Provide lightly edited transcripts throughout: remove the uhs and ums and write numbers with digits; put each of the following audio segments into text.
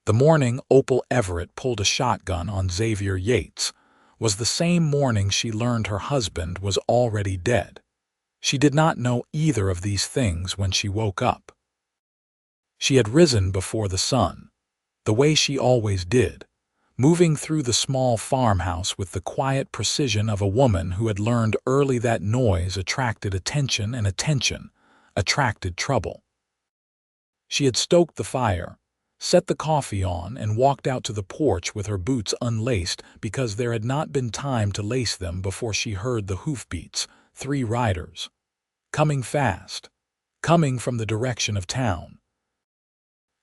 The morning Opal Everett pulled a shotgun on Xavier Yates was the same morning she learned her husband was already dead. She did not know either of these things when she woke up. She had risen before the sun, the way she always did, moving through the small farmhouse with the quiet precision of a woman who had learned early that noise attracted attention and attention attracted trouble. She had stoked the fire, set the coffee on, and walked out to the porch with her boots unlaced because there had not been time to lace them before she heard the hoofbeats, 3 riders. Coming fast. Coming from the direction of town.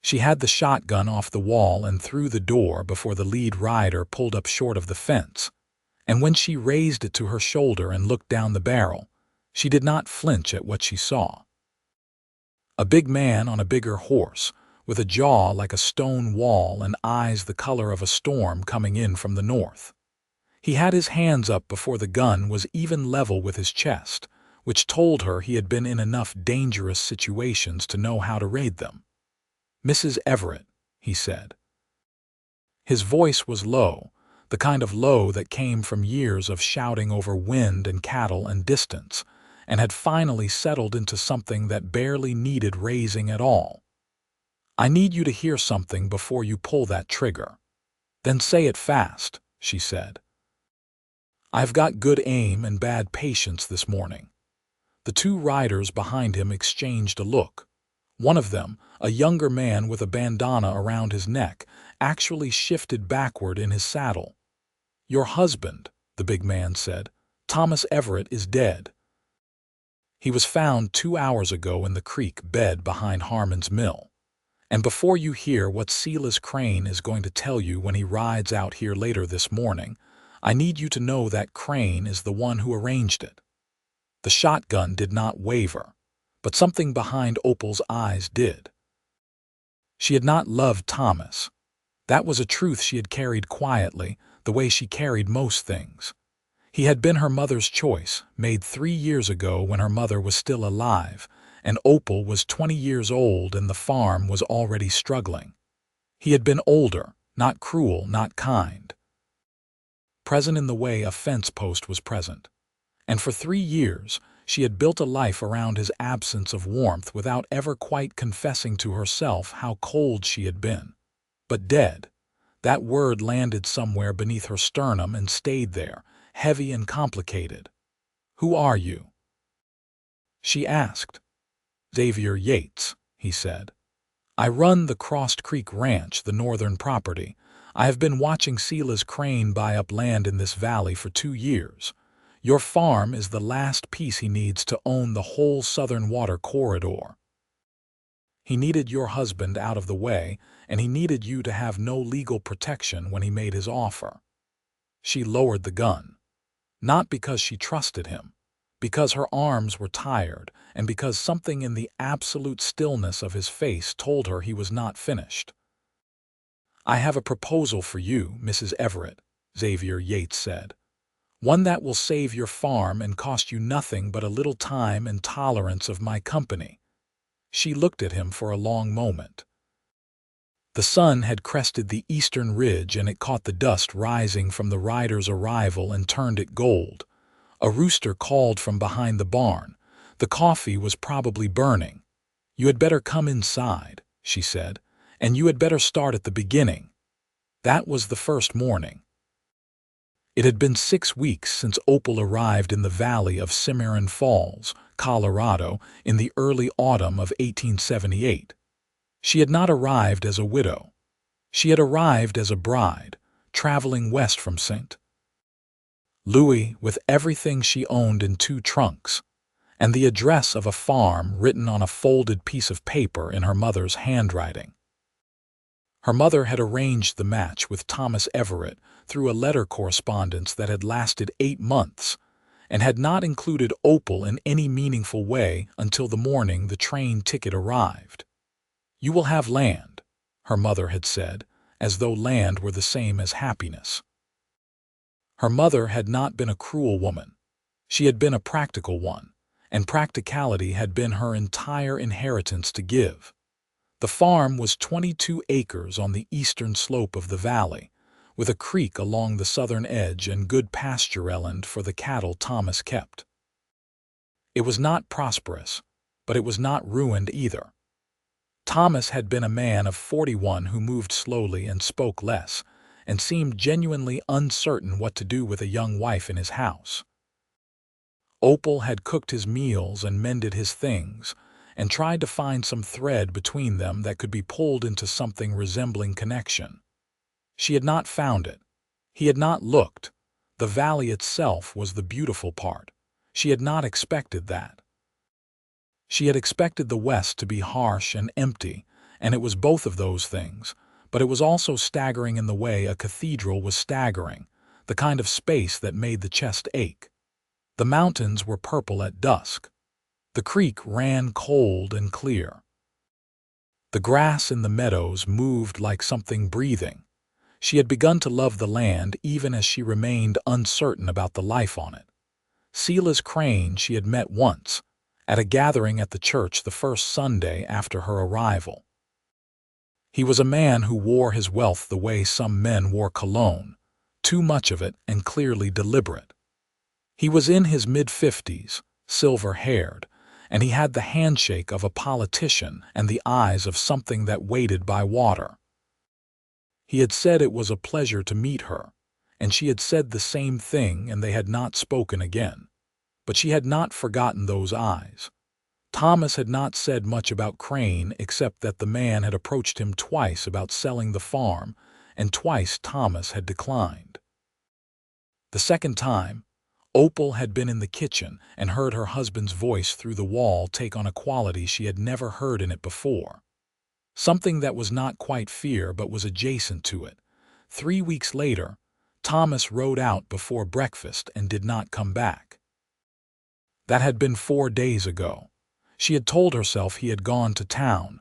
She had the shotgun off the wall and through the door before the lead rider pulled up short of the fence, and when she raised it to her shoulder and looked down the barrel, she did not flinch at what she saw. A big man on a bigger horse, with a jaw like a stone wall and eyes the color of a storm coming in from the north. He had his hands up before the gun was even level with his chest, which told her he had been in enough dangerous situations to know how to raid them. "Mrs. Everett," he said. His voice was low, the kind of low that came from years of shouting over wind and cattle and distance, and had finally settled into something that barely needed raising at all. "I need you to hear something before you pull that trigger." "Then say it fast," she said. "I've got good aim and bad patience this morning." The 2 riders behind him exchanged a look. One of them, a younger man with a bandana around his neck, actually shifted backward in his saddle. "Your husband," the big man said, "Thomas Everett, is dead. He was found 2 hours ago in the creek bed behind Harmon's mill. And before you hear what Silas Crane is going to tell you when he rides out here later this morning, I need you to know that Crane is the one who arranged it." The shotgun did not waver, but something behind Opal's eyes did. She had not loved Thomas. That was a truth she had carried quietly, the way she carried most things. He had been her mother's choice, made 3 years ago when her mother was still alive, and Opal was 20 years old and the farm was already struggling. He had been older, not cruel, not kind. Present in the way a fence post was present. And for 3 years, she had built a life around his absence of warmth without ever quite confessing to herself how cold she had been. But dead, that word landed somewhere beneath her sternum and stayed there, heavy and complicated. "Who are you?" she asked. "Xavier Yates," he said. "I run the Crossed Creek Ranch, the northern property. I have been watching Silas Crane buy up land in this valley for 2 years. Your farm is the last piece he needs to own the whole southern water corridor. He needed your husband out of the way, and he needed you to have no legal protection when he made his offer." She lowered the gun. Not because she trusted him, because her arms were tired, and because something in the absolute stillness of his face told her he was not finished. "I have a proposal for you, Mrs. Everett," Xavier Yates said. "One that will save your farm and cost you nothing but a little time and tolerance of my company." She looked at him for a long moment. The sun had crested the eastern ridge and it caught the dust rising from the rider's arrival and turned it gold. A rooster called from behind the barn. The coffee was probably burning. "You had better come inside," she said, "and you had better start at the beginning." That was the first morning. It had been 6 weeks since Opal arrived in the valley of Cimarron Falls, Colorado, in the early autumn of 1878. She had not arrived as a widow. She had arrived as a bride, traveling west from St. Louis with everything she owned in 2 trunks, and the address of a farm written on a folded piece of paper in her mother's handwriting. Her mother had arranged the match with Thomas Everett through a letter correspondence that had lasted 8 months, and had not included Opal in any meaningful way until the morning the train ticket arrived. "You will have land," her mother had said, as though land were the same as happiness. Her mother had not been a cruel woman. She had been a practical one, and practicality had been her entire inheritance to give. The farm was 22 acres on the eastern slope of the valley, with a creek along the southern edge and good pasture-land for the cattle Thomas kept. It was not prosperous, but it was not ruined either. Thomas had been a man of 41 who moved slowly and spoke less, and seemed genuinely uncertain what to do with a young wife in his house. Opal had cooked his meals and mended his things, and tried to find some thread between them that could be pulled into something resembling connection. She had not found it. He had not looked. The valley itself was the beautiful part. She had not expected that. She had expected the West to be harsh and empty, and it was both of those things, but it was also staggering in the way a cathedral was staggering, the kind of space that made the chest ache. The mountains were purple at dusk. The creek ran cold and clear. The grass in the meadows moved like something breathing. She had begun to love the land even as she remained uncertain about the life on it. Silas Crane she had met once, at a gathering at the church the first Sunday after her arrival. He was a man who wore his wealth the way some men wore cologne, too much of it and clearly deliberate. He was in his mid-50s, silver-haired, and he had the handshake of a politician and the eyes of something that waited by water. He had said it was a pleasure to meet her, and she had said the same thing, and they had not spoken again. But she had not forgotten those eyes. Thomas had not said much about Crane except that the man had approached him twice about selling the farm, and twice Thomas had declined. The second time, Opal had been in the kitchen and heard her husband's voice through the wall take on a quality she had never heard in it before. Something that was not quite fear but was adjacent to it. 3 weeks later, Thomas rode out before breakfast and did not come back. That had been 4 days ago. She had told herself he had gone to town,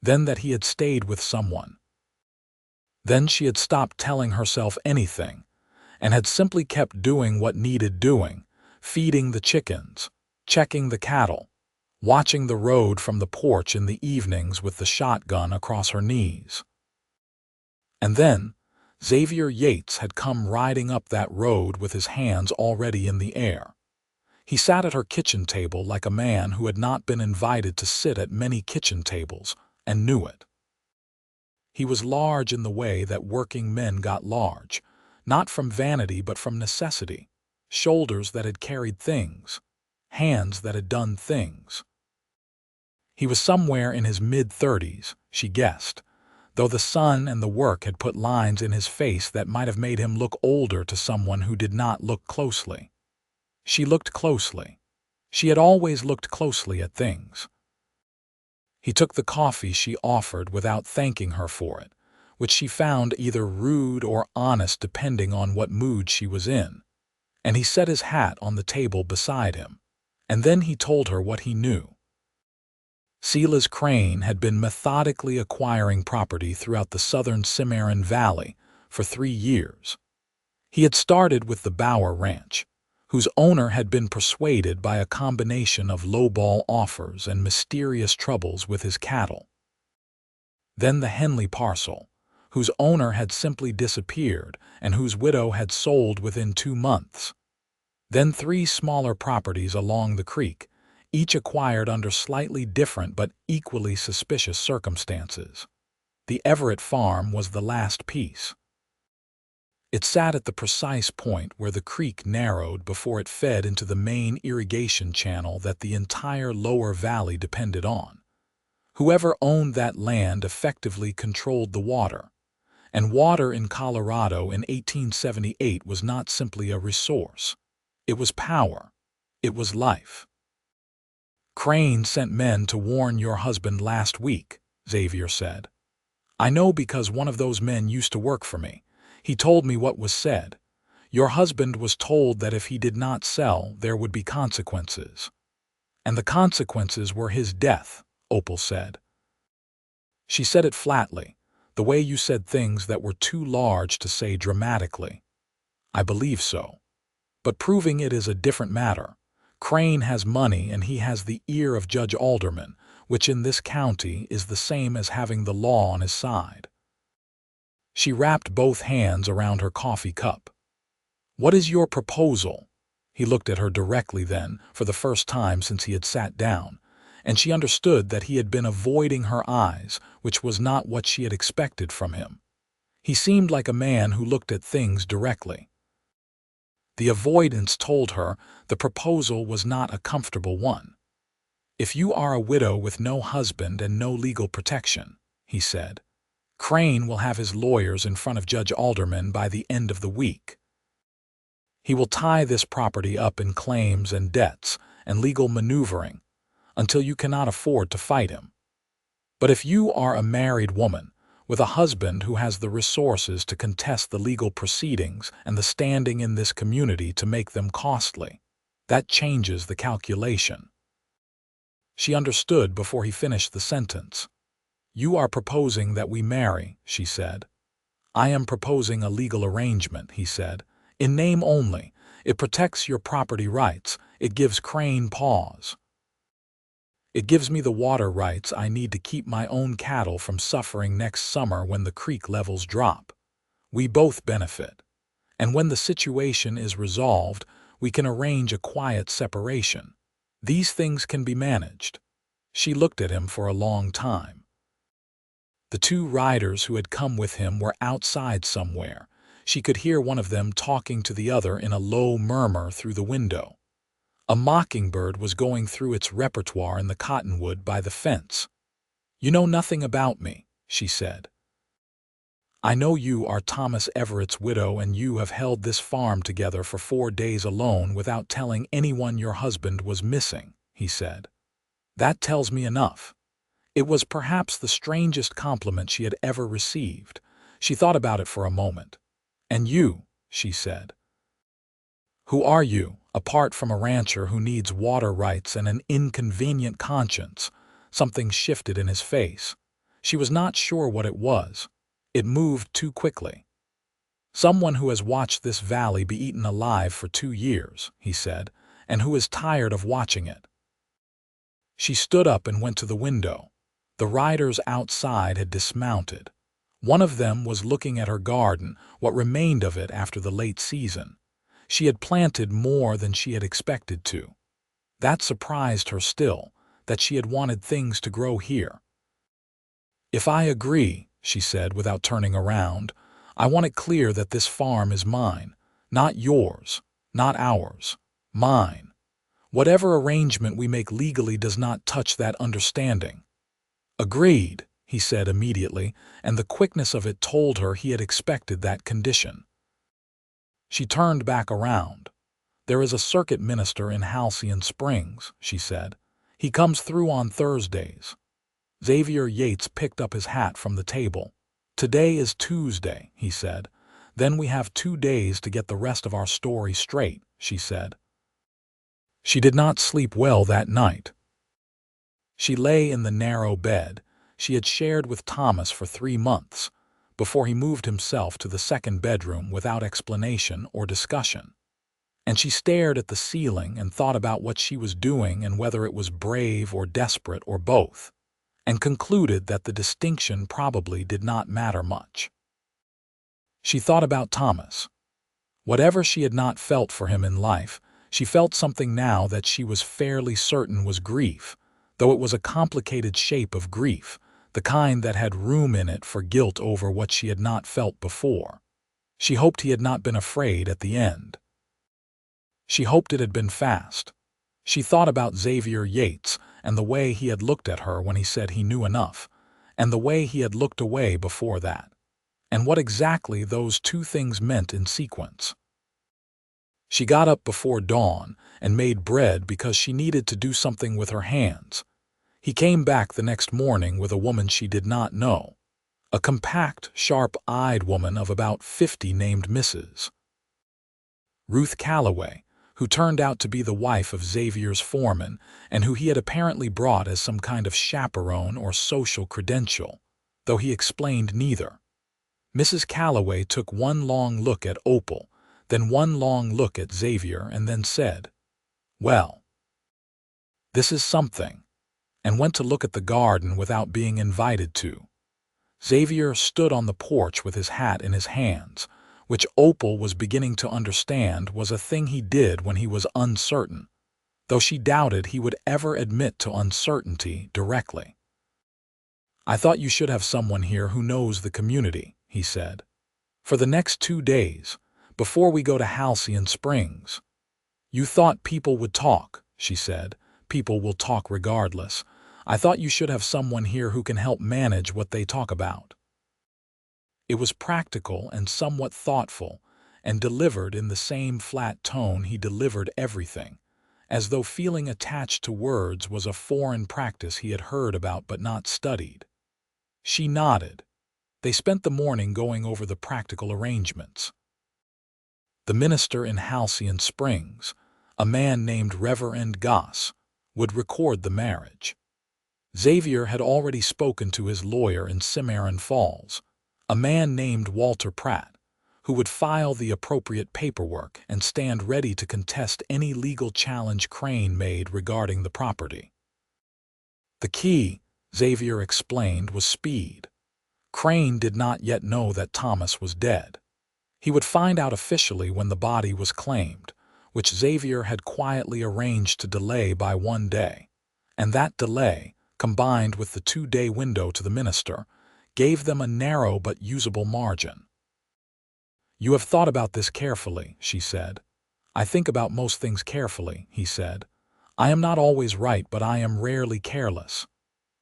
then that he had stayed with someone. Then she had stopped telling herself anything, and had simply kept doing what needed doing, feeding the chickens, checking the cattle, watching the road from the porch in the evenings with the shotgun across her knees. And then, Xavier Yates had come riding up that road with his hands already in the air. He sat at her kitchen table like a man who had not been invited to sit at many kitchen tables, and knew it. He was large in the way that working men got large, not from vanity but from necessity, shoulders that had carried things, hands that had done things. He was somewhere in his mid-30s, she guessed, though the sun and the work had put lines in his face that might have made him look older to someone who did not look closely. She looked closely. She had always looked closely at things. He took the coffee she offered without thanking her for it, which she found either rude or honest depending on what mood she was in, and he set his hat on the table beside him, and then he told her what he knew. Silas Crane had been methodically acquiring property throughout the southern Cimarron Valley for 3 years. He had started with the Bower Ranch, whose owner had been persuaded by a combination of lowball offers and mysterious troubles with his cattle. Then the Henley parcel, whose owner had simply disappeared and whose widow had sold within 2 months. Then 3 smaller properties along the creek, each acquired under slightly different but equally suspicious circumstances. The Everett farm was the last piece. It sat at the precise point where the creek narrowed before it fed into the main irrigation channel that the entire lower valley depended on. Whoever owned that land effectively controlled the water, and water in Colorado in 1878 was not simply a resource. It was power. It was life. "Crane sent men to warn your husband last week," Xavier said. "I know because one of those men used to work for me. He told me what was said. Your husband was told that if he did not sell, there would be consequences." "And the consequences were his death," Opal said. She said it flatly, the way you said things that were too large to say dramatically. "I believe so. But proving it is a different matter. Crane has money and he has the ear of Judge Alderman, which in this county is the same as having the law on his side. She wrapped both hands around her coffee cup. "What is your proposal?" He looked at her directly then, for the first time since he had sat down, and she understood that he had been avoiding her eyes, which was not what she had expected from him. He seemed like a man who looked at things directly. The avoidance told her the proposal was not a comfortable one. "If you are a widow with no husband and no legal protection," he said, "Crane will have his lawyers in front of Judge Alderman by the end of the week. He will tie this property up in claims and debts and legal maneuvering until you cannot afford to fight him. But if you are a married woman with a husband who has the resources to contest the legal proceedings and the standing in this community to make them costly, that changes the calculation." She understood before he finished the sentence. "You are proposing that we marry," she said. "I am proposing a legal arrangement," he said. "In name only. It protects your property rights. It gives Crane pause. It gives me the water rights I need to keep my own cattle from suffering next summer when the creek levels drop. We both benefit. And when the situation is resolved, we can arrange a quiet separation. These things can be managed." She looked at him for a long time. The two riders who had come with him were outside somewhere. She could hear one of them talking to the other in a low murmur through the window. A mockingbird was going through its repertoire in the cottonwood by the fence. "You know nothing about me," she said. "I know you are Thomas Everett's widow and you have held this farm together for 4 days alone without telling anyone your husband was missing," he said. "That tells me enough." It was perhaps the strangest compliment she had ever received. She thought about it for a moment. "And you," she said. "Who are you, apart from a rancher who needs water rights and an inconvenient conscience?" Something shifted in his face. She was not sure what it was. It moved too quickly. "Someone who has watched this valley be eaten alive for 2 years," he said, "and who is tired of watching it." She stood up and went to the window. The riders outside had dismounted. One of them was looking at her garden, what remained of it after the late season. She had planted more than she had expected to. That surprised her still, that she had wanted things to grow here. "If I agree," she said without turning around, "I want it clear that this farm is mine, not yours, not ours, mine. Whatever arrangement we make legally does not touch that understanding." "Agreed," he said immediately, and the quickness of it told her he had expected that condition. She turned back around. "There is a circuit minister in Halcyon Springs," she said. "He comes through on Thursdays." Xavier Yates picked up his hat from the table. "Today is Tuesday," he said. "Then we have 2 days to get the rest of our story straight," she said. She did not sleep well that night. She lay in the narrow bed she had shared with Thomas for 3 months, before he moved himself to the second bedroom without explanation or discussion. And she stared at the ceiling and thought about what she was doing and whether it was brave or desperate or both, and concluded that the distinction probably did not matter much. She thought about Thomas. Whatever she had not felt for him in life, she felt something now that she was fairly certain was grief, though it was a complicated shape of grief, the kind that had room in it for guilt over what she had not felt before. She hoped he had not been afraid at the end. She hoped it had been fast. She thought about Xavier Yates and the way he had looked at her when he said he knew enough, and the way he had looked away before that, and what exactly those 2 things meant in sequence. She got up before dawn and made bread because she needed to do something with her hands. He came back the next morning with a woman she did not know, a compact, sharp-eyed woman of about 50 named Mrs. Ruth Calloway, who turned out to be the wife of Xavier's foreman and who he had apparently brought as some kind of chaperone or social credential, though he explained neither. Mrs. Calloway took one long look at Opal, then one long look at Xavier, and then said, "Well, this is something." and went to look at the garden without being invited to. Xavier stood on the porch with his hat in his hands, which Opal was beginning to understand was a thing he did when he was uncertain, though she doubted he would ever admit to uncertainty directly. "I thought you should have someone here who knows the community," he said. "For the next 2 days, before we go to Halcyon Springs." "You thought people would talk," she said. "People will talk regardless. I thought you should have someone here who can help manage what they talk about." It was practical and somewhat thoughtful, and delivered in the same flat tone he delivered everything, as though feeling attached to words was a foreign practice he had heard about but not studied. She nodded. They spent the morning going over the practical arrangements. The minister in Halcyon Springs, a man named Reverend Goss, would record the marriage. Xavier had already spoken to his lawyer in Cimarron Falls, a man named Walter Pratt, who would file the appropriate paperwork and stand ready to contest any legal challenge Crane made regarding the property. The key, Xavier explained, was speed. Crane did not yet know that Thomas was dead. He would find out officially when the body was claimed, which Xavier had quietly arranged to delay by 1 day, and that delay, combined with the 2-day window to the minister, gave them a narrow but usable margin. "You have thought about this carefully," she said. "I think about most things carefully," he said. "I am not always right, but I am rarely careless."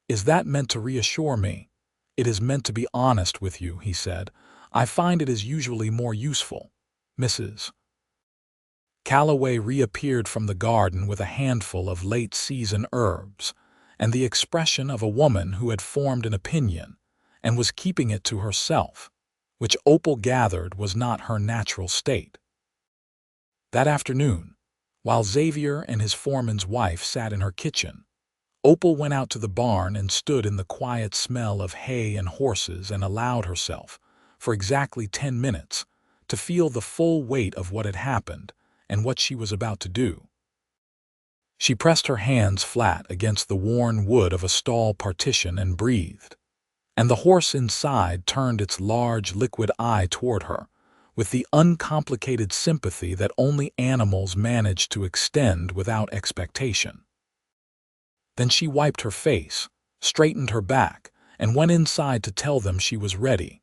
"Is that meant to reassure me?" "It is meant to be honest with you," he said. "I find it is usually more useful." Mrs. Calloway reappeared from the garden with a handful of late-season herbs, and the expression of a woman who had formed an opinion and was keeping it to herself, which Opal gathered was not her natural state. That afternoon, while Xavier and his foreman's wife sat in her kitchen, Opal went out to the barn and stood in the quiet smell of hay and horses and allowed herself, for exactly 10 minutes, to feel the full weight of what had happened and what she was about to do. She pressed her hands flat against the worn wood of a stall partition and breathed, and the horse inside turned its large liquid eye toward her, with the uncomplicated sympathy that only animals manage to extend without expectation. Then she wiped her face, straightened her back, and went inside to tell them she was ready.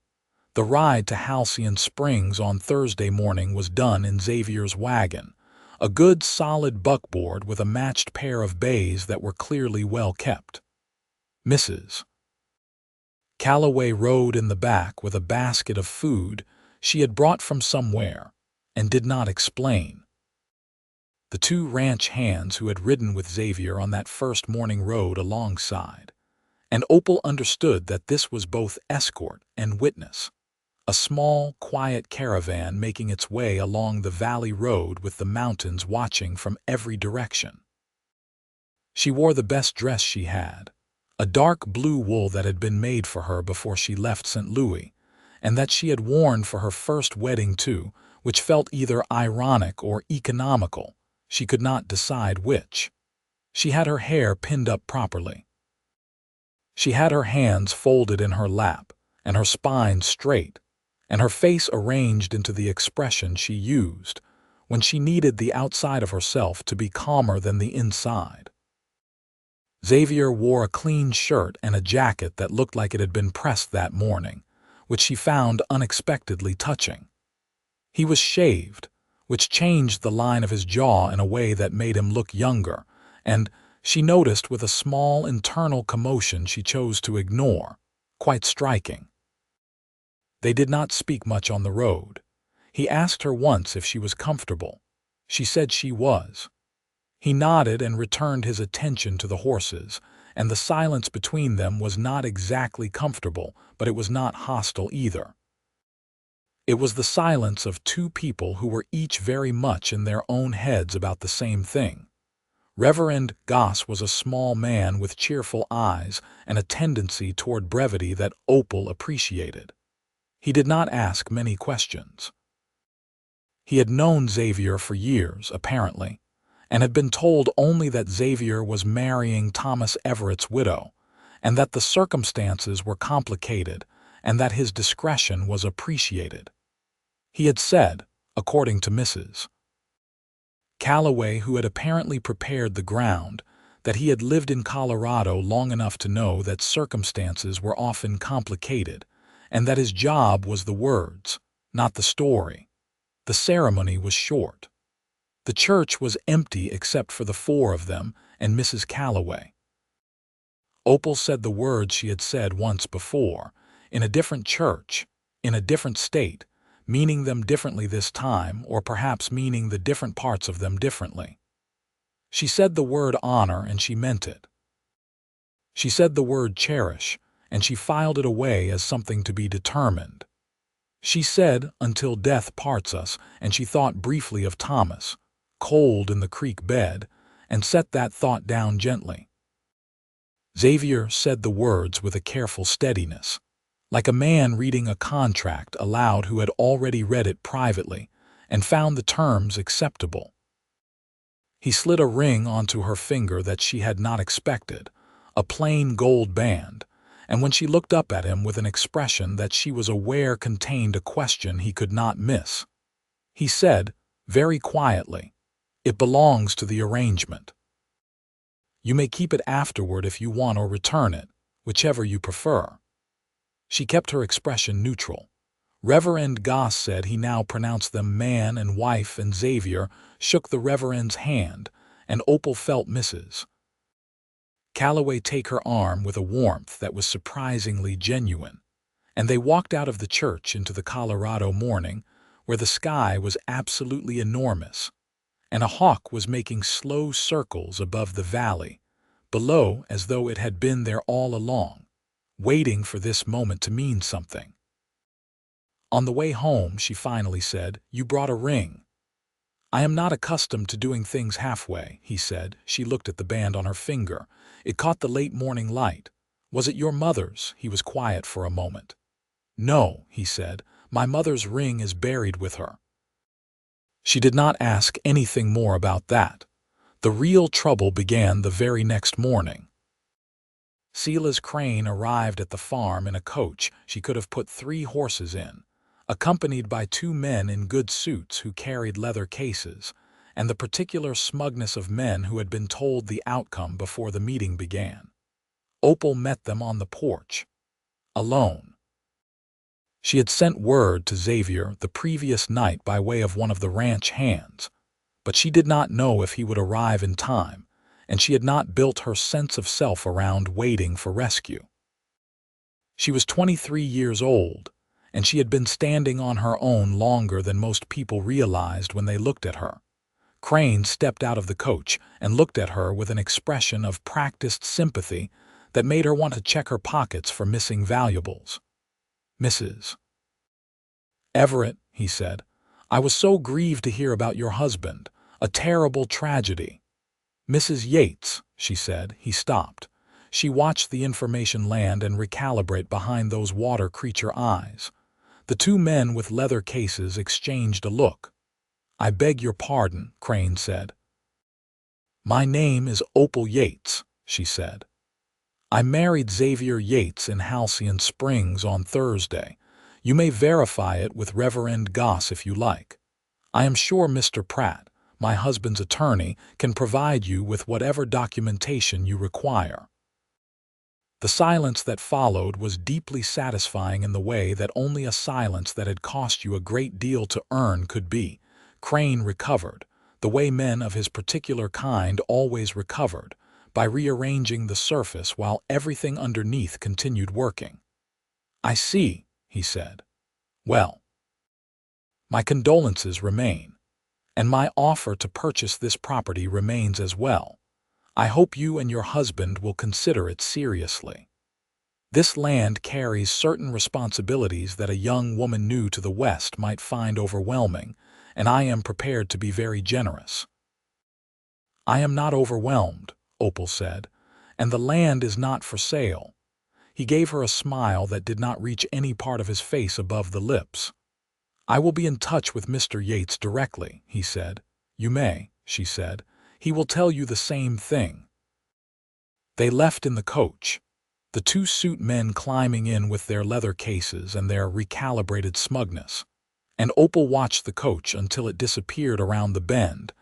The ride to Halcyon Springs on Thursday morning was done in Xavier's wagon, a good solid buckboard with a matched pair of bays that were clearly well kept. Mrs. Calloway rode in the back with a basket of food she had brought from somewhere, and did not explain. The 2 ranch hands who had ridden with Xavier on that first morning rode alongside, and Opal understood that this was both escort and witness, a small, quiet caravan making its way along the valley road with the mountains watching from every direction. She wore the best dress she had, a dark blue wool that had been made for her before she left St. Louis, and that she had worn for her first wedding too, which felt either ironic or economical. She could not decide which. She had her hair pinned up properly. She had her hands folded in her lap, and her spine straight, and her face arranged into the expression she used when she needed the outside of herself to be calmer than the inside. Xavier wore a clean shirt and a jacket that looked like it had been pressed that morning, which she found unexpectedly touching. He was shaved, which changed the line of his jaw in a way that made him look younger, and, she noticed with a small internal commotion she chose to ignore, quite striking. They did not speak much on the road. He asked her once if she was comfortable. She said she was. He nodded and returned his attention to the horses, and the silence between them was not exactly comfortable, but it was not hostile either. It was the silence of 2 people who were each very much in their own heads about the same thing. Reverend Goss was a small man with cheerful eyes and a tendency toward brevity that Opal appreciated. He did not ask many questions. He had known Xavier for years, apparently, and had been told only that Xavier was marrying Thomas Everett's widow, and that the circumstances were complicated and that his discretion was appreciated. He had said, according to Mrs. Calloway, who had apparently prepared the ground, that he had lived in Colorado long enough to know that circumstances were often complicated, and that his job was the words, not the story. The ceremony was short. The church was empty except for the four of them and Mrs. Calloway. Opal said the words she had said once before, in a different church, in a different state, meaning them differently this time, or perhaps meaning the different parts of them differently. She said the word honor, and she meant it. She said the word cherish, and she filed it away as something to be determined. She said, until death parts us, and she thought briefly of Thomas, cold in the creek bed, and set that thought down gently. Xavier said the words with a careful steadiness, like a man reading a contract aloud who had already read it privately and found the terms acceptable. He slid a ring onto her finger that she had not expected, a plain gold band, and when she looked up at him with an expression that she was aware contained a question he could not miss, he said, very quietly, "It belongs to the arrangement. You may keep it afterward if you want, or return it, whichever you prefer." She kept her expression neutral. Reverend Goss said he now pronounced them man and wife, and Xavier shook the Reverend's hand, and Opal felt Mrs. Calloway take her arm with a warmth that was surprisingly genuine, and they walked out of the church into the Colorado morning, where the sky was absolutely enormous, and a hawk was making slow circles above the valley, below, as though it had been there all along, waiting for this moment to mean something. On the way home, she finally said, "You brought a ring." "I am not accustomed to doing things halfway," he said. She looked at the band on her finger. It caught the late morning light. "Was it your mother's?" He was quiet for a moment. "No," he said. "My mother's ring is buried with her." She did not ask anything more about that. The real trouble began the very next morning. Silas Crane arrived at the farm in a coach she could have put 3 horses in, accompanied by 2 men in good suits who carried leather cases, and the particular smugness of men who had been told the outcome before the meeting began. Opal met them on the porch, alone. She had sent word to Xavier the previous night by way of one of the ranch hands, but she did not know if he would arrive in time, and she had not built her sense of self around waiting for rescue. She was 23 years old, and she had been standing on her own longer than most people realized when they looked at her. Crane stepped out of the coach and looked at her with an expression of practiced sympathy that made her want to check her pockets for missing valuables. "Mrs. Everett," he said, "I was so grieved to hear about your husband. A terrible tragedy." "Mrs. Yates," she said. He stopped. She watched the information land and recalibrate behind those water creature eyes. The 2 men with leather cases exchanged a look. "I beg your pardon," Crane said. "My name is Opal Yates," she said. "I married Xavier Yates in Halcyon Springs on Thursday. You may verify it with Reverend Goss if you like. I am sure Mr. Pratt, my husband's attorney, can provide you with whatever documentation you require." The silence that followed was deeply satisfying in the way that only a silence that had cost you a great deal to earn could be. Crane recovered, the way men of his particular kind always recovered, by rearranging the surface while everything underneath continued working. "I see," he said. "Well, my condolences remain, and my offer to purchase this property remains as well. I hope you and your husband will consider it seriously. This land carries certain responsibilities that a young woman new to the West might find overwhelming, and I am prepared to be very generous." "I am not overwhelmed," Opal said, "and the land is not for sale." He gave her a smile that did not reach any part of his face above the lips. "I will be in touch with Mr. Yates directly," he said. "You may," she said. He will tell you the same thing." They left in the coach, the two suit men climbing in with their leather cases and their recalibrated smugness, and Opal watched the coach until it disappeared around the bend,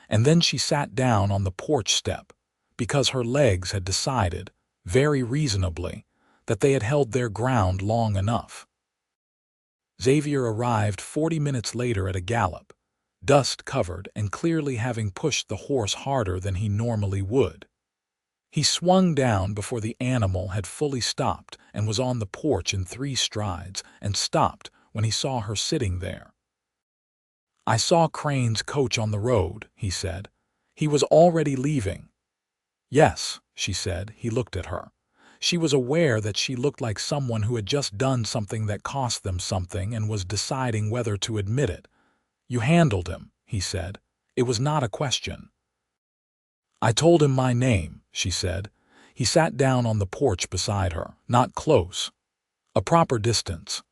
and then she sat down on the porch step because her legs had decided, very reasonably, that they had held their ground long enough. Xavier arrived 40 minutes later at a gallop, dust-covered and clearly having pushed the horse harder than he normally would. He swung down before the animal had fully stopped and was on the porch in 3 strides, and stopped when he saw her sitting there. "I saw Crane's coach on the road," he said. "He was already leaving." "Yes," she said. He looked at her. She was aware that she looked like someone who had just done something that cost them something and was deciding whether to admit it. "You handled him," he said. "It was not a question." "I told him my name," she said. He sat down on the porch beside her, not close, a proper distance.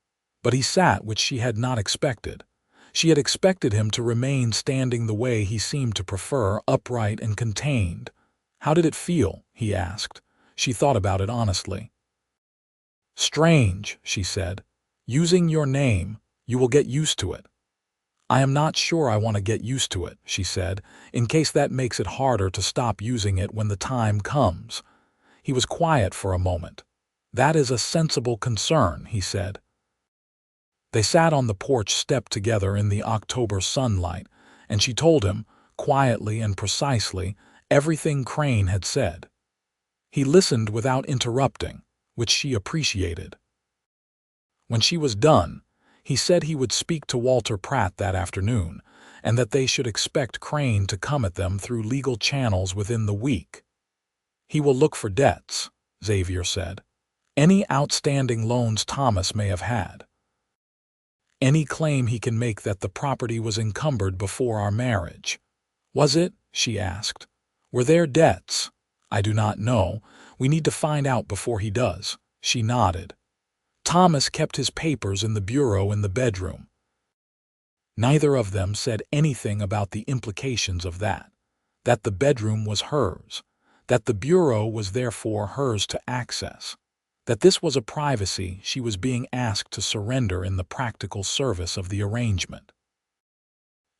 But he sat, which she had not expected. She had expected him to remain standing the way he seemed to prefer, upright and contained. "How did it feel?" he asked. She thought about it honestly. "Strange," she said. "Using your name, you will get used to it." "I am not sure I want to get used to it," she said, "in case that makes it harder to stop using it when the time comes." He was quiet for a moment. "That is a sensible concern," he said. They sat on the porch step together in the October sunlight, and she told him, quietly and precisely, everything Crane had said. He listened without interrupting, which she appreciated. When she was done, he said he would speak to Walter Pratt that afternoon, and that they should expect Crane to come at them through legal channels within the week. "He will look for debts," Xavier said. "Any outstanding loans Thomas may have had. Any claim he can make that the property was encumbered before our marriage." "Was it?" she asked. "Were there debts?" "I do not know. We need to find out before he does." She nodded. "Thomas kept his papers in the bureau in the bedroom." Neither of them said anything about the implications of that. That the bedroom was hers. That the bureau was therefore hers to access. That this was a privacy she was being asked to surrender in the practical service of the arrangement.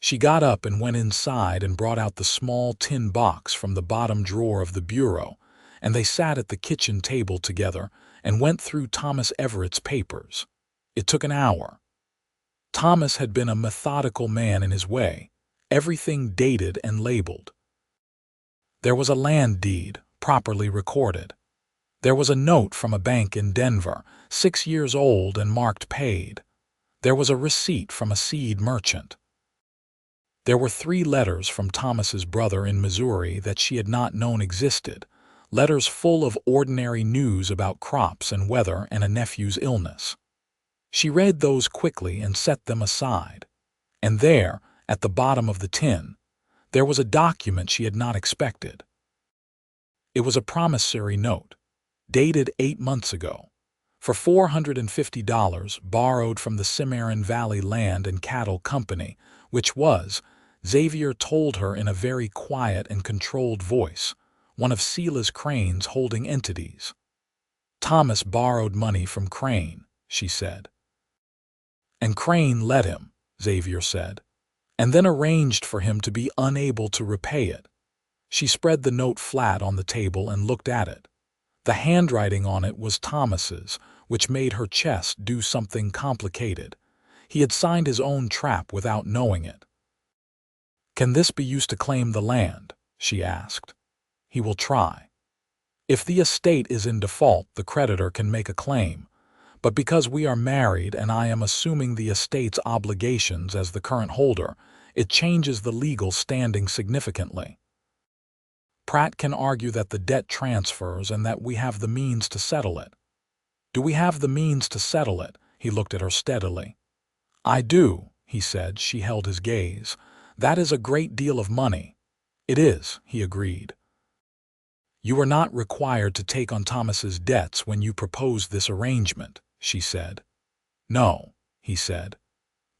She got up and went inside and brought out the small tin box from the bottom drawer of the bureau, and they sat at the kitchen table together and went through Thomas Everett's papers. It took an hour. Thomas had been a methodical man in his way, everything dated and labeled. There was a land deed, properly recorded. There was a note from a bank in Denver, 6 years old and marked paid. There was a receipt from a seed merchant. There were 3 letters from Thomas's brother in Missouri that she had not known existed, letters full of ordinary news about crops and weather and a nephew's illness. She read those quickly and set them aside. And there, at the bottom of the tin, there was a document she had not expected. It was a promissory note, dated 8 months ago, for $450 borrowed from the Cimarron Valley Land and Cattle Company, which was, Xavier told her in a very quiet and controlled voice, one of Silas Crane's holding entities. "Thomas borrowed money from Crane," she said. "And Crane let him," Xavier said, "and then arranged for him to be unable to repay it." She spread the note flat on the table and looked at it. The handwriting on it was Thomas's, which made her chest do something complicated. He had signed his own trap without knowing it. "Can this be used to claim the land?" she asked. "He will try. If the estate is in default, the creditor can make a claim, but because we are married and I am assuming the estate's obligations as the current holder, it changes the legal standing significantly. Pratt can argue that the debt transfers and that we have the means to settle it." "Do we have the means to settle it?" He looked at her steadily. "I do," he said. She held his gaze. "That is a great deal of money." "It is," he agreed. "You were not required to take on Thomas's debts when you proposed this arrangement," she said. "No," he said.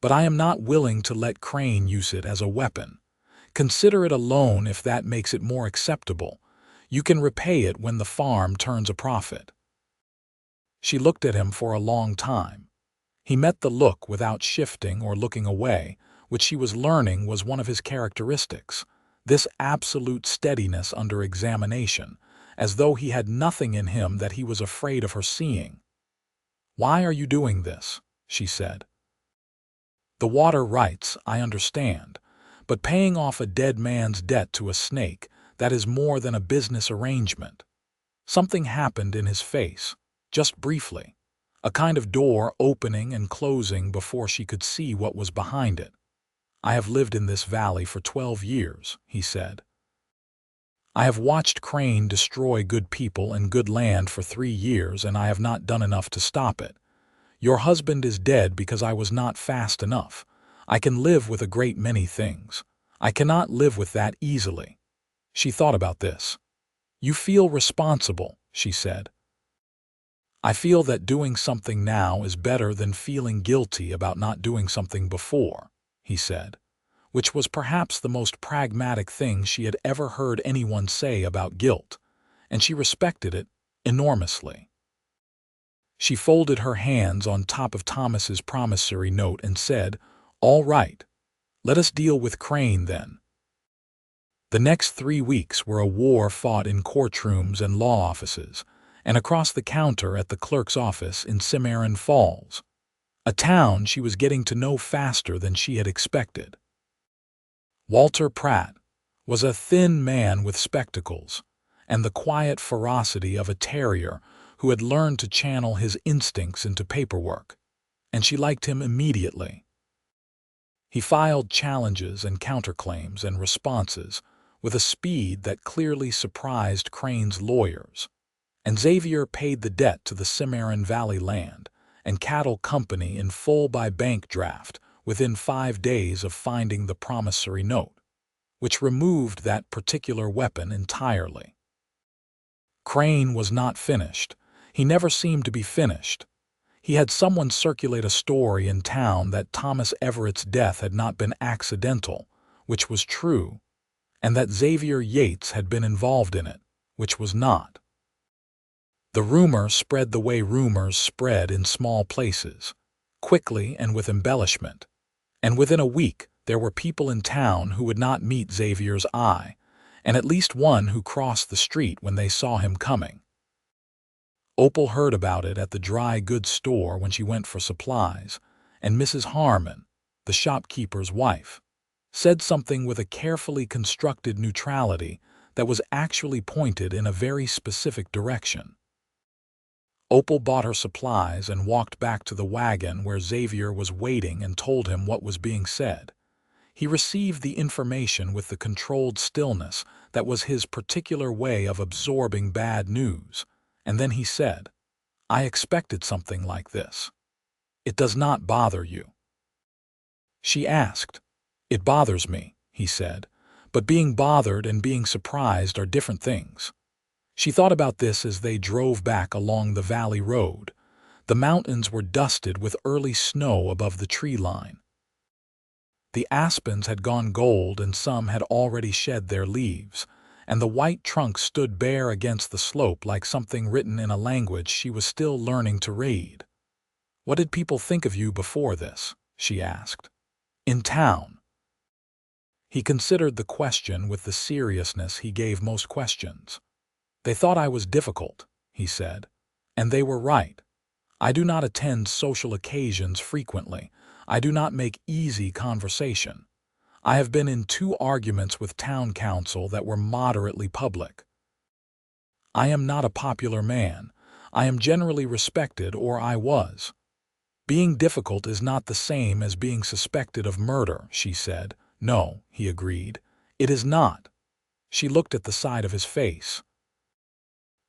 "But I am not willing to let Crane use it as a weapon. Consider it a loan if that makes it more acceptable. You can repay it when the farm turns a profit." She looked at him for a long time. He met the look without shifting or looking away, which she was learning was one of his characteristics, this absolute steadiness under examination, as though he had nothing in him that he was afraid of her seeing. "Why are you doing this?" she said. "The water rights, I understand, but paying off a dead man's debt to a snake, that is more than a business arrangement." Something happened in his face, just briefly, a kind of door opening and closing before she could see what was behind it. "I have lived in this valley for 12 years, he said. "I have watched Crane destroy good people and good land for 3 years, and I have not done enough to stop it. Your husband is dead because I was not fast enough. I can live with a great many things. I cannot live with that easily." She thought about this. "You feel responsible," she said. "I feel that doing something now is better than feeling guilty about not doing something before," he said, which was perhaps the most pragmatic thing she had ever heard anyone say about guilt, and she respected it enormously. She folded her hands on top of Thomas's promissory note and said, "All right, let us deal with Crane then." The next 3 weeks were a war fought in courtrooms and law offices, and across the counter at the clerk's office in Cimarron Falls, a town she was getting to know faster than she had expected. Walter Pratt was a thin man with spectacles and the quiet ferocity of a terrier who had learned to channel his instincts into paperwork, and she liked him immediately. He filed challenges and counterclaims and responses with a speed that clearly surprised Crane's lawyers, and Xavier paid the debt to the Cimarron Valley Land and Cattle Company in full by bank draft within 5 days of finding the promissory note, which removed that particular weapon entirely. Crane was not finished. He never seemed to be finished. He had someone circulate a story in town that Thomas Everett's death had not been accidental, which was true, and that Xavier Yates had been involved in it, which was not. The rumor spread the way rumors spread in small places, quickly and with embellishment, and within a week there were people in town who would not meet Xavier's eye, and at least one who crossed the street when they saw him coming. Opal heard about it at the dry goods store when she went for supplies, and Mrs. Harmon, the shopkeeper's wife, said something with a carefully constructed neutrality that was actually pointed in a very specific direction. Opal bought her supplies and walked back to the wagon where Xavier was waiting and told him what was being said. He received the information with the controlled stillness that was his particular way of absorbing bad news, and then he said, "I expected something like this. It does not bother you?" She asked. "It bothers me," he said, "but being bothered and being surprised are different things." She thought about this as they drove back along the valley road. The mountains were dusted with early snow above the tree line. The aspens had gone gold and some had already shed their leaves, and the white trunks stood bare against the slope like something written in a language she was still learning to read. "What did people think of you before this?" she asked. "In town?" He considered the question with the seriousness he gave most questions. "They thought I was difficult," he said, "and they were right. I do not attend social occasions frequently. I do not make easy conversation. I have been in 2 arguments with town council that were moderately public. I am not a popular man. I am generally respected, or I was. Being difficult is not the same as being suspected of murder," she said. "No," he agreed, "it is not." She looked at the side of his face.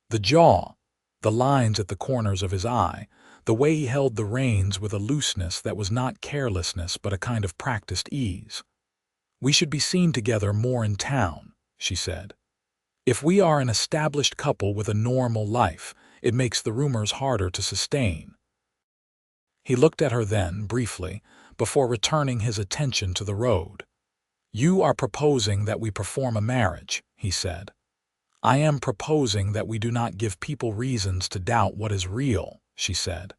The jaw, the lines at the corners of his eye, the way he held the reins with a looseness that was not carelessness but a kind of practiced ease. "We should be seen together more in town," she said. "If we are an established couple with a normal life, it makes the rumors harder to sustain." He looked at her then, briefly, before returning his attention to the road. "You are proposing that we perform a marriage," he said. "I am proposing that we do not give people reasons to doubt what is real," she said.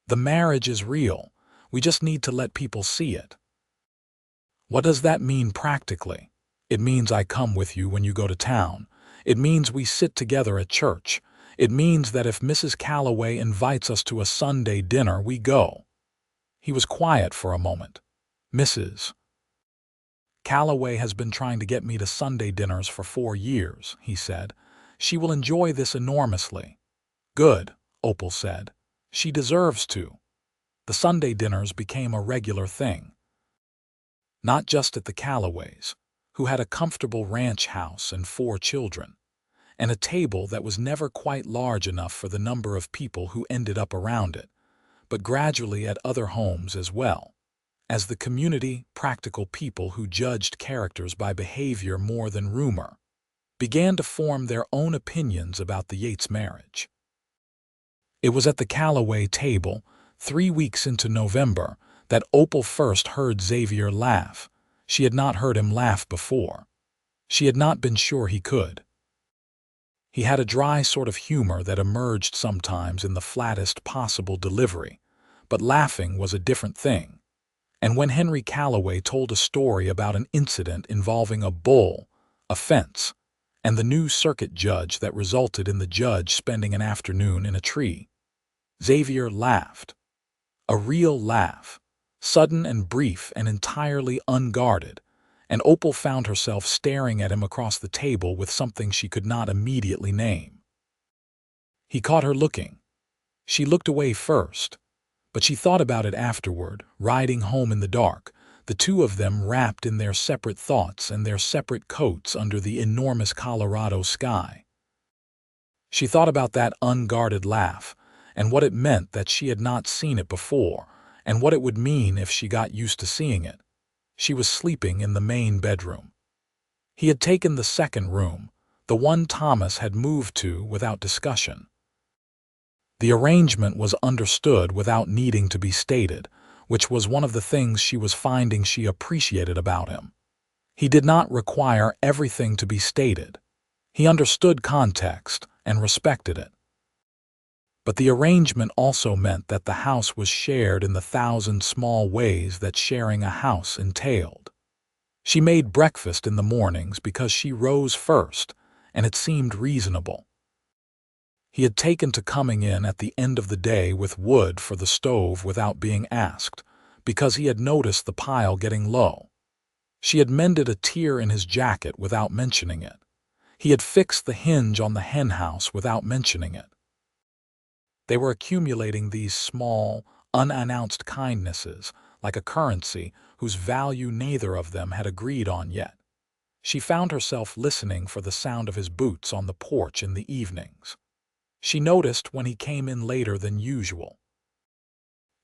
"The marriage is real. We just need to let people see it." "What does that mean practically?" "It means I come with you when you go to town. It means we sit together at church. It means that if Mrs. Calloway invites us to a Sunday dinner, we go." He was quiet for a moment. "Mrs. Calloway has been trying to get me to Sunday dinners for 4 years," he said. "She will enjoy this enormously." "Good," Opal said. "She deserves to." The Sunday dinners became a regular thing. Not just at the Calloways, who had a comfortable ranch house and 4 children, and a table that was never quite large enough for the number of people who ended up around it, but gradually at other homes as well, as the community, practical people who judged characters by behavior more than rumor, began to form their own opinions about the Yates marriage. It was at the Calloway table, 3 weeks into November, that Opal first heard Xavier laugh. She had not heard him laugh before. She had not been sure he could. He had a dry sort of humor that emerged sometimes in the flattest possible delivery, but laughing was a different thing. And when Henry Calloway told a story about an incident involving a bull, a fence, and the new circuit judge that resulted in the judge spending an afternoon in a tree, Xavier laughed. A real laugh, sudden and brief and entirely unguarded, and Opal found herself staring at him across the table with something she could not immediately name. He caught her looking. She looked away first, but she thought about it afterward, riding home in the dark, the two of them wrapped in their separate thoughts and their separate coats under the enormous Colorado sky. She thought about that unguarded laugh, and what it meant that she had not seen it before, and what it would mean if she got used to seeing it. She was sleeping in the main bedroom. He had taken the second room, the one Thomas had moved to without discussion. The arrangement was understood without needing to be stated, which was one of the things she was finding she appreciated about him. He did not require everything to be stated. He understood context and respected it. But the arrangement also meant that the house was shared in the 1,000 small ways that sharing a house entailed. She made breakfast in the mornings because she rose first, and it seemed reasonable. He had taken to coming in at the end of the day with wood for the stove without being asked, because he had noticed the pile getting low. She had mended a tear in his jacket without mentioning it. He had fixed the hinge on the henhouse without mentioning it. They were accumulating these small, unannounced kindnesses, like a currency whose value neither of them had agreed on yet. She found herself listening for the sound of his boots on the porch in the evenings. She noticed when he came in later than usual.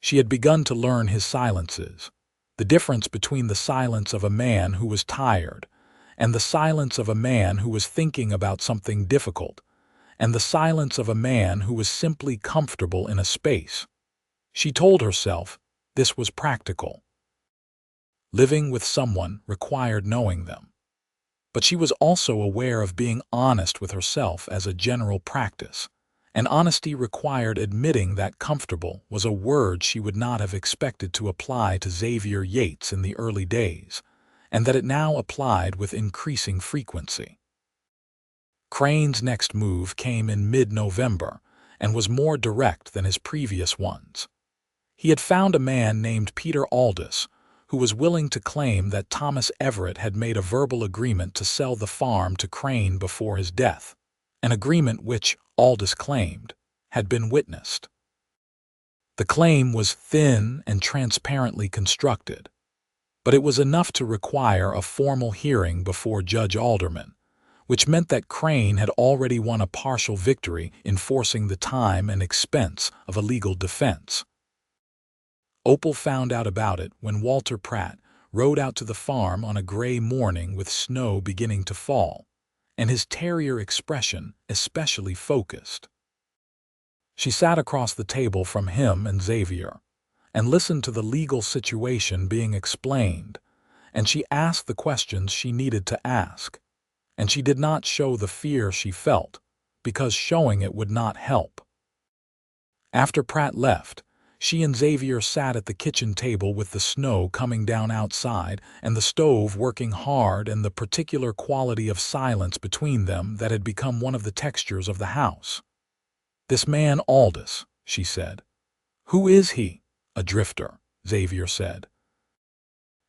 She had begun to learn his silences, the difference between the silence of a man who was tired and the silence of a man who was thinking about something difficult, and the silence of a man who was simply comfortable in a space. She told herself this was practical. Living with someone required knowing them. But she was also aware of being honest with herself as a general practice, and honesty required admitting that comfortable was a word she would not have expected to apply to Xavier Yates in the early days, and that it now applied with increasing frequency. Crane's next move came in mid-November and was more direct than his previous ones. He had found a man named Peter Aldous who was willing to claim that Thomas Everett had made a verbal agreement to sell the farm to Crane before his death, an agreement which, Aldous claimed, had been witnessed. The claim was thin and transparently constructed, but it was enough to require a formal hearing before Judge Alderman, which meant that Crane had already won a partial victory in forcing the time and expense of a legal defense. Opal found out about it when Walter Pratt rode out to the farm on a gray morning with snow beginning to fall, and his terrier expression especially focused. She sat across the table from him and Xavier, and listened to the legal situation being explained, and she asked the questions she needed to ask. And she did not show the fear she felt, because showing it would not help. After Pratt left, she and Xavier sat at the kitchen table with the snow coming down outside and the stove working hard and the particular quality of silence between them that had become one of the textures of the house. "This man Aldous," she said. "Who is he?" "A drifter," Xavier said.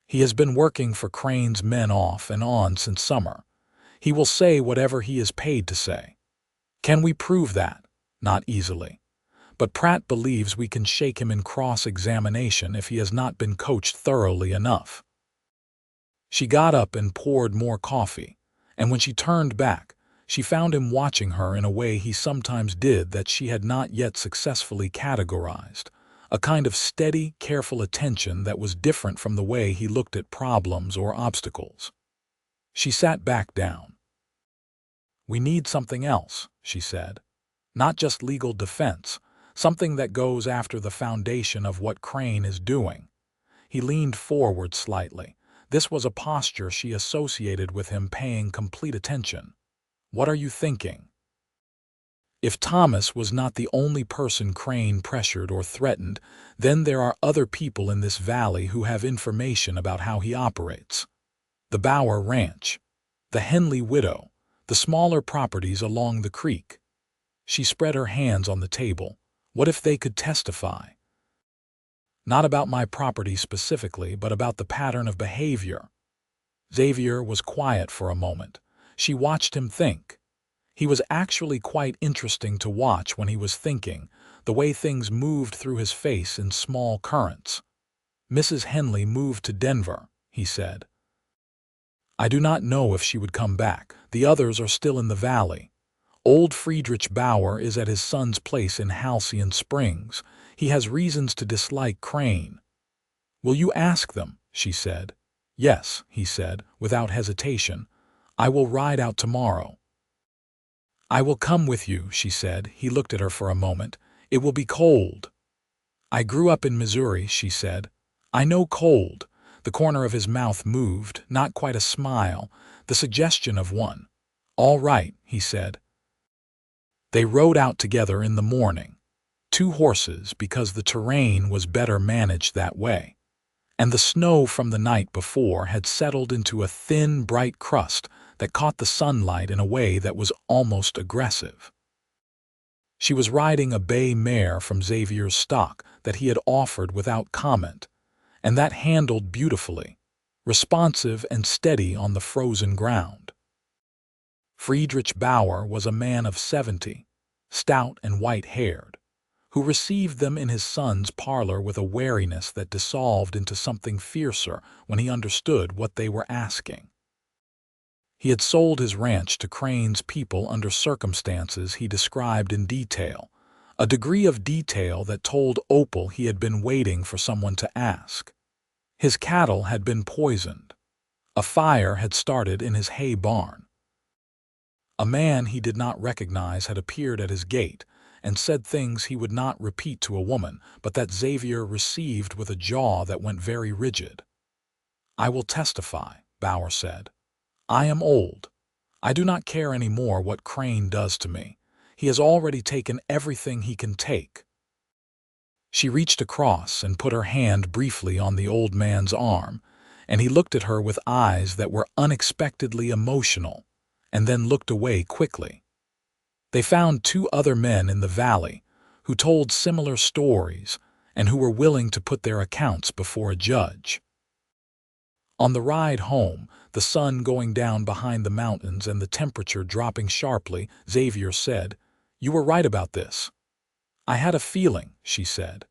"He has been working for Crane's men off and on since summer. He will say whatever he is paid to say." "Can we prove that?" "Not easily. But Pratt believes we can shake him in cross-examination if he has not been coached thoroughly enough." She got up and poured more coffee, and when she turned back, she found him watching her in a way he sometimes did that she had not yet successfully categorized, a kind of steady, careful attention that was different from the way he looked at problems or obstacles. She sat back down. "We need something else," she said. "Not just legal defense, something that goes after the foundation of what Crane is doing." He leaned forward slightly. This was a posture she associated with him paying complete attention. "What are you thinking?" If Thomas was not the only person Crane pressured or threatened, then there are other people in this valley who have information about how he operates. The Bauer Ranch, the Henley widow, the smaller properties along the creek. She spread her hands on the table. What if they could testify? "Not about my property specifically, but about the pattern of behavior." Xavier was quiet for a moment. She watched him think. He was actually quite interesting to watch when he was thinking, the way things moved through his face in small currents. "Mrs. Henley moved to Denver," he said. "I do not know if she would come back. The others are still in the valley. Old Friedrich Bauer is at his son's place in Halcyon Springs. He has reasons to dislike Crane." "Will you ask them?" she said. "Yes," he said, without hesitation. "I will ride out tomorrow." "I will come with you," she said. He looked at her for a moment. "It will be cold." "I grew up in Missouri," she said. "I know cold." The corner of his mouth moved, not quite a smile, the suggestion of one. "All right," he said. They rode out together in the morning. 2 horses, because the terrain was better managed that way. And the snow from the night before had settled into a thin, bright crust that caught the sunlight in a way that was almost aggressive. She was riding a bay mare from Xavier's stock that he had offered without comment, and that handled beautifully, responsive and steady on the frozen ground. Friedrich Bauer was a man of 70, stout and white-haired, who received them in his son's parlor with a wariness that dissolved into something fiercer when he understood what they were asking. He had sold his ranch to Crane's people under circumstances he described in detail, a degree of detail that told Opal he had been waiting for someone to ask. His cattle had been poisoned. A fire had started in his hay barn. A man he did not recognize had appeared at his gate and said things he would not repeat to a woman, but that Xavier received with a jaw that went very rigid. "I will testify," Bauer said. "I am old. I do not care any more what Crane does to me. He has already taken everything he can take." She reached across and put her hand briefly on the old man's arm, and he looked at her with eyes that were unexpectedly emotional, and then looked away quickly. They found 2 other men in the valley who told similar stories and who were willing to put their accounts before a judge. On the ride home, the sun going down behind the mountains and the temperature dropping sharply, Xavier said, "You were right about this." "I had a feeling," she said.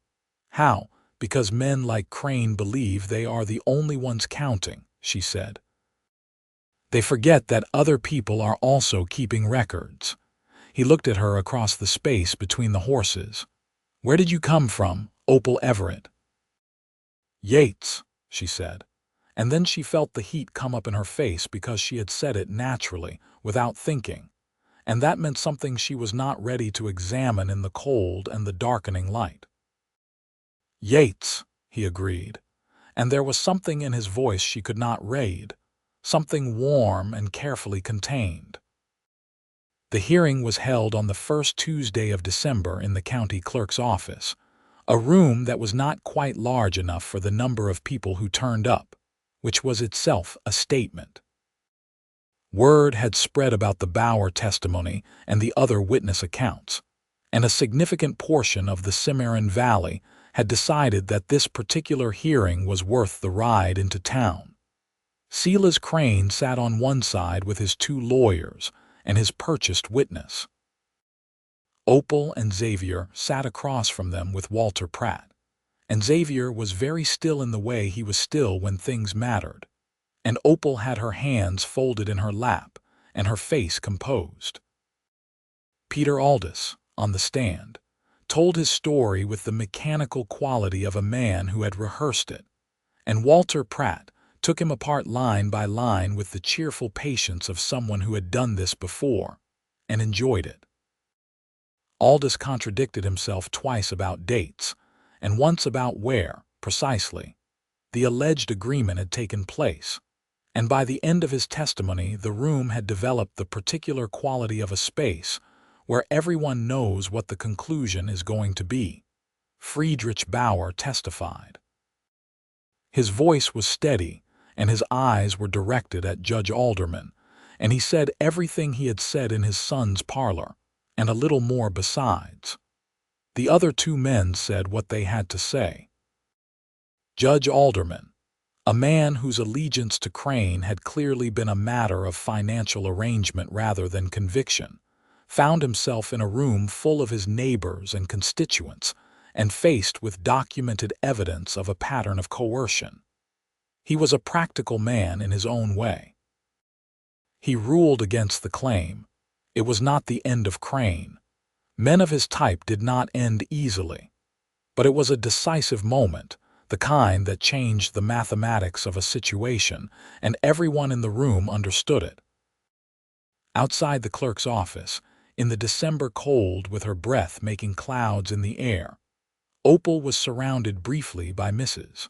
"How?" "Because men like Crane believe they are the only ones counting," she said. "They forget that other people are also keeping records." He looked at her across the space between the horses. "Where did you come from, Opal Everett?" "Yates," she said. And then she felt the heat come up in her face because she had said it naturally, without thinking, and that meant something she was not ready to examine in the cold and the darkening light. "Yates," he agreed, and there was something in his voice she could not read, something warm and carefully contained. The hearing was held on the first Tuesday of December in the county clerk's office, a room that was not quite large enough for the number of people who turned up, which was itself a statement. Word had spread about the Bower testimony and the other witness accounts, and a significant portion of the Cimarron Valley had decided that this particular hearing was worth the ride into town. Silas Crane sat on one side with his 2 lawyers and his purchased witness. Opal and Xavier sat across from them with Walter Pratt, and Xavier was very still in the way he was still when things mattered, and Opal had her hands folded in her lap and her face composed. Peter Aldous, on the stand, told his story with the mechanical quality of a man who had rehearsed it, and Walter Pratt took him apart line by line with the cheerful patience of someone who had done this before and enjoyed it. Aldous contradicted himself twice about dates, and once about where, precisely, the alleged agreement had taken place, and by the end of his testimony the room had developed the particular quality of a space where everyone knows what the conclusion is going to be. Friedrich Bauer testified. His voice was steady, and his eyes were directed at Judge Alderman, and he said everything he had said in his son's parlor, and a little more besides. The other 2 men said what they had to say. Judge Alderman, a man whose allegiance to Crane had clearly been a matter of financial arrangement rather than conviction, found himself in a room full of his neighbors and constituents and faced with documented evidence of a pattern of coercion. He was a practical man in his own way. He ruled against the claim. It was not the end of Crane. Men of his type did not end easily. But it was a decisive moment, the kind that changed the mathematics of a situation, and everyone in the room understood it. Outside the clerk's office, in the December cold with her breath making clouds in the air, Opal was surrounded briefly by Mrs.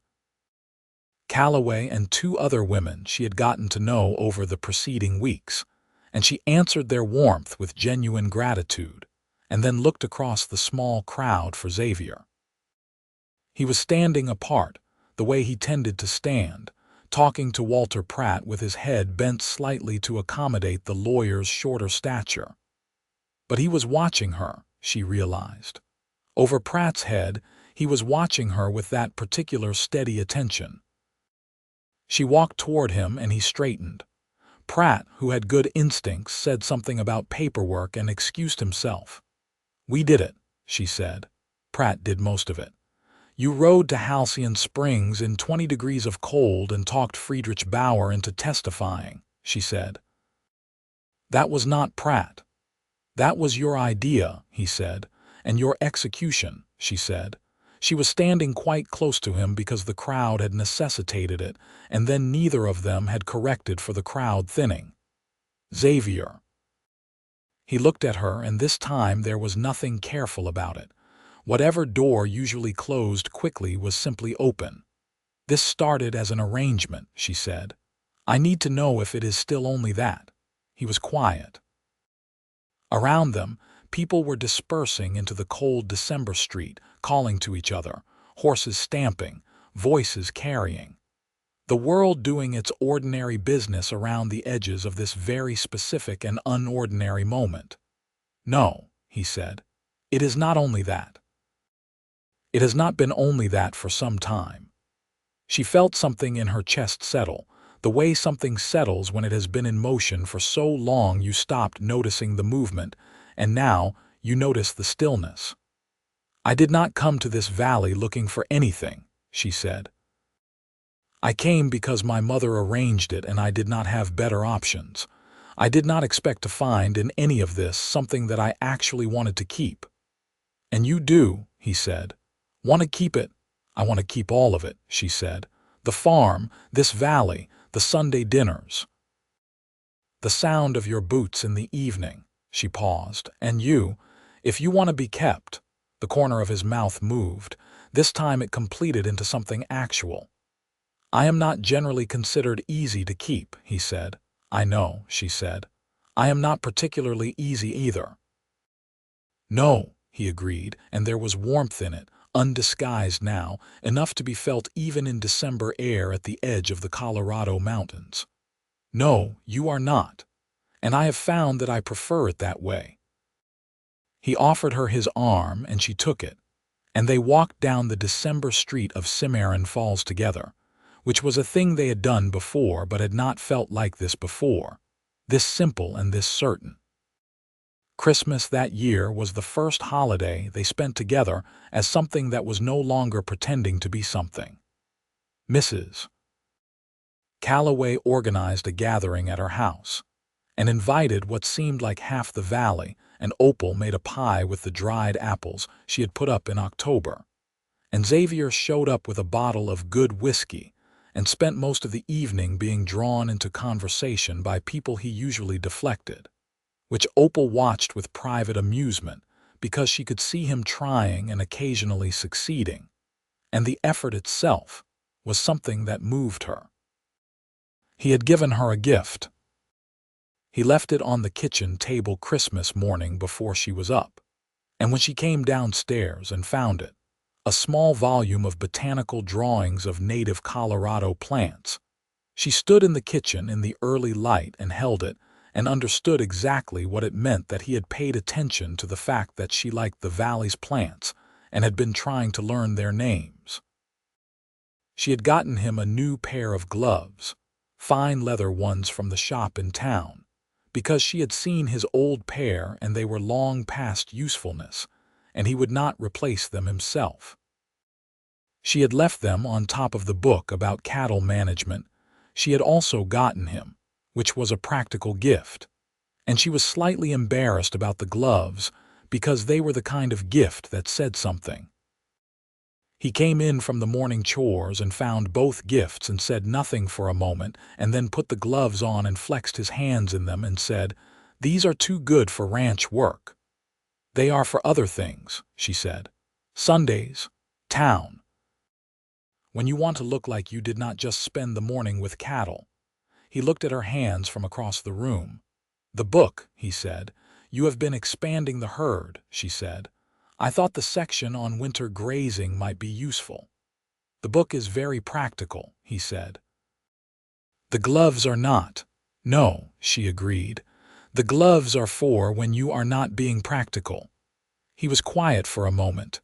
Calloway and 2 other women she had gotten to know over the preceding weeks, and she answered their warmth with genuine gratitude, and then looked across the small crowd for Xavier. He was standing apart, the way he tended to stand, talking to Walter Pratt with his head bent slightly to accommodate the lawyer's shorter stature. But he was watching her, she realized. Over Pratt's head, he was watching her with that particular steady attention. She walked toward him and he straightened. Pratt, who had good instincts, said something about paperwork and excused himself. "We did it," she said. Pratt did most of it. "You rode to Halcyon Springs in 20 degrees of cold and talked Friedrich Bauer into testifying," she said. "That was not Pratt. That was your idea," he said, "and your execution," she said. She was standing quite close to him because the crowd had necessitated it, and then neither of them had corrected for the crowd thinning. "Xavier." He looked at her, and this time there was nothing careful about it. Whatever door usually closed quickly was simply open. "This started as an arrangement," she said. "I need to know if it is still only that." He was quiet. Around them, people were dispersing into the cold December street, calling to each other, horses stamping, voices carrying. The world doing its ordinary business around the edges of this very specific and unordinary moment. "No," he said. "It is not only that. It has not been only that for some time." She felt something in her chest settle, the way something settles when it has been in motion for so long you stopped noticing the movement, and now you notice the stillness. "I did not come to this valley looking for anything," she said. "I came because my mother arranged it and I did not have better options. I did not expect to find in any of this something that I actually wanted to keep." "And you do," he said. "Want to keep it?" "I want to keep all of it," she said. "The farm, this valley, the Sunday dinners. The sound of your boots in the evening." She paused. "And you, if you want to be kept." The corner of his mouth moved. This time it completed into something actual. "I am not generally considered easy to keep," he said. "I know," she said. "I am not particularly easy either." "No," he agreed, and there was warmth in it, undisguised now, enough to be felt even in December air at the edge of the Colorado mountains. "No, you are not, and I have found that I prefer it that way." He offered her his arm, and she took it, and they walked down the December street of Cimarron Falls together, which was a thing they had done before but had not felt like this before, this simple and this certain. Christmas that year was the first holiday they spent together as something that was no longer pretending to be something. Mrs. Calloway organized a gathering at her house and invited what seemed like half the valley, and Opal made a pie with the dried apples she had put up in October. And Xavier showed up with a bottle of good whiskey and spent most of the evening being drawn into conversation by people he usually deflected, which Opal watched with private amusement because she could see him trying and occasionally succeeding, and the effort itself was something that moved her. He had given her a gift. He left it on the kitchen table Christmas morning before she was up, and when she came downstairs and found it, a small volume of botanical drawings of native Colorado plants, she stood in the kitchen in the early light and held it and understood exactly what it meant that he had paid attention to the fact that she liked the valley's plants and had been trying to learn their names. She had gotten him a new pair of gloves, fine leather ones from the shop in town, because she had seen his old pair and they were long past usefulness, and he would not replace them himself. She had left them on top of the book about cattle management she had also gotten him, which was a practical gift, and she was slightly embarrassed about the gloves because they were the kind of gift that said something. He came in from the morning chores and found both gifts and said nothing for a moment, and then put the gloves on and flexed his hands in them and said, "These are too good for ranch work." "They are for other things," she said. "Sundays, town. When you want to look like you did not just spend the morning with cattle." He looked at her hands from across the room. "The book," he said. "You have been expanding the herd," she said. "I thought the section on winter grazing might be useful." "The book is very practical," he said. "The gloves are not." "No," she agreed. "The gloves are for when you are not being practical." He was quiet for a moment.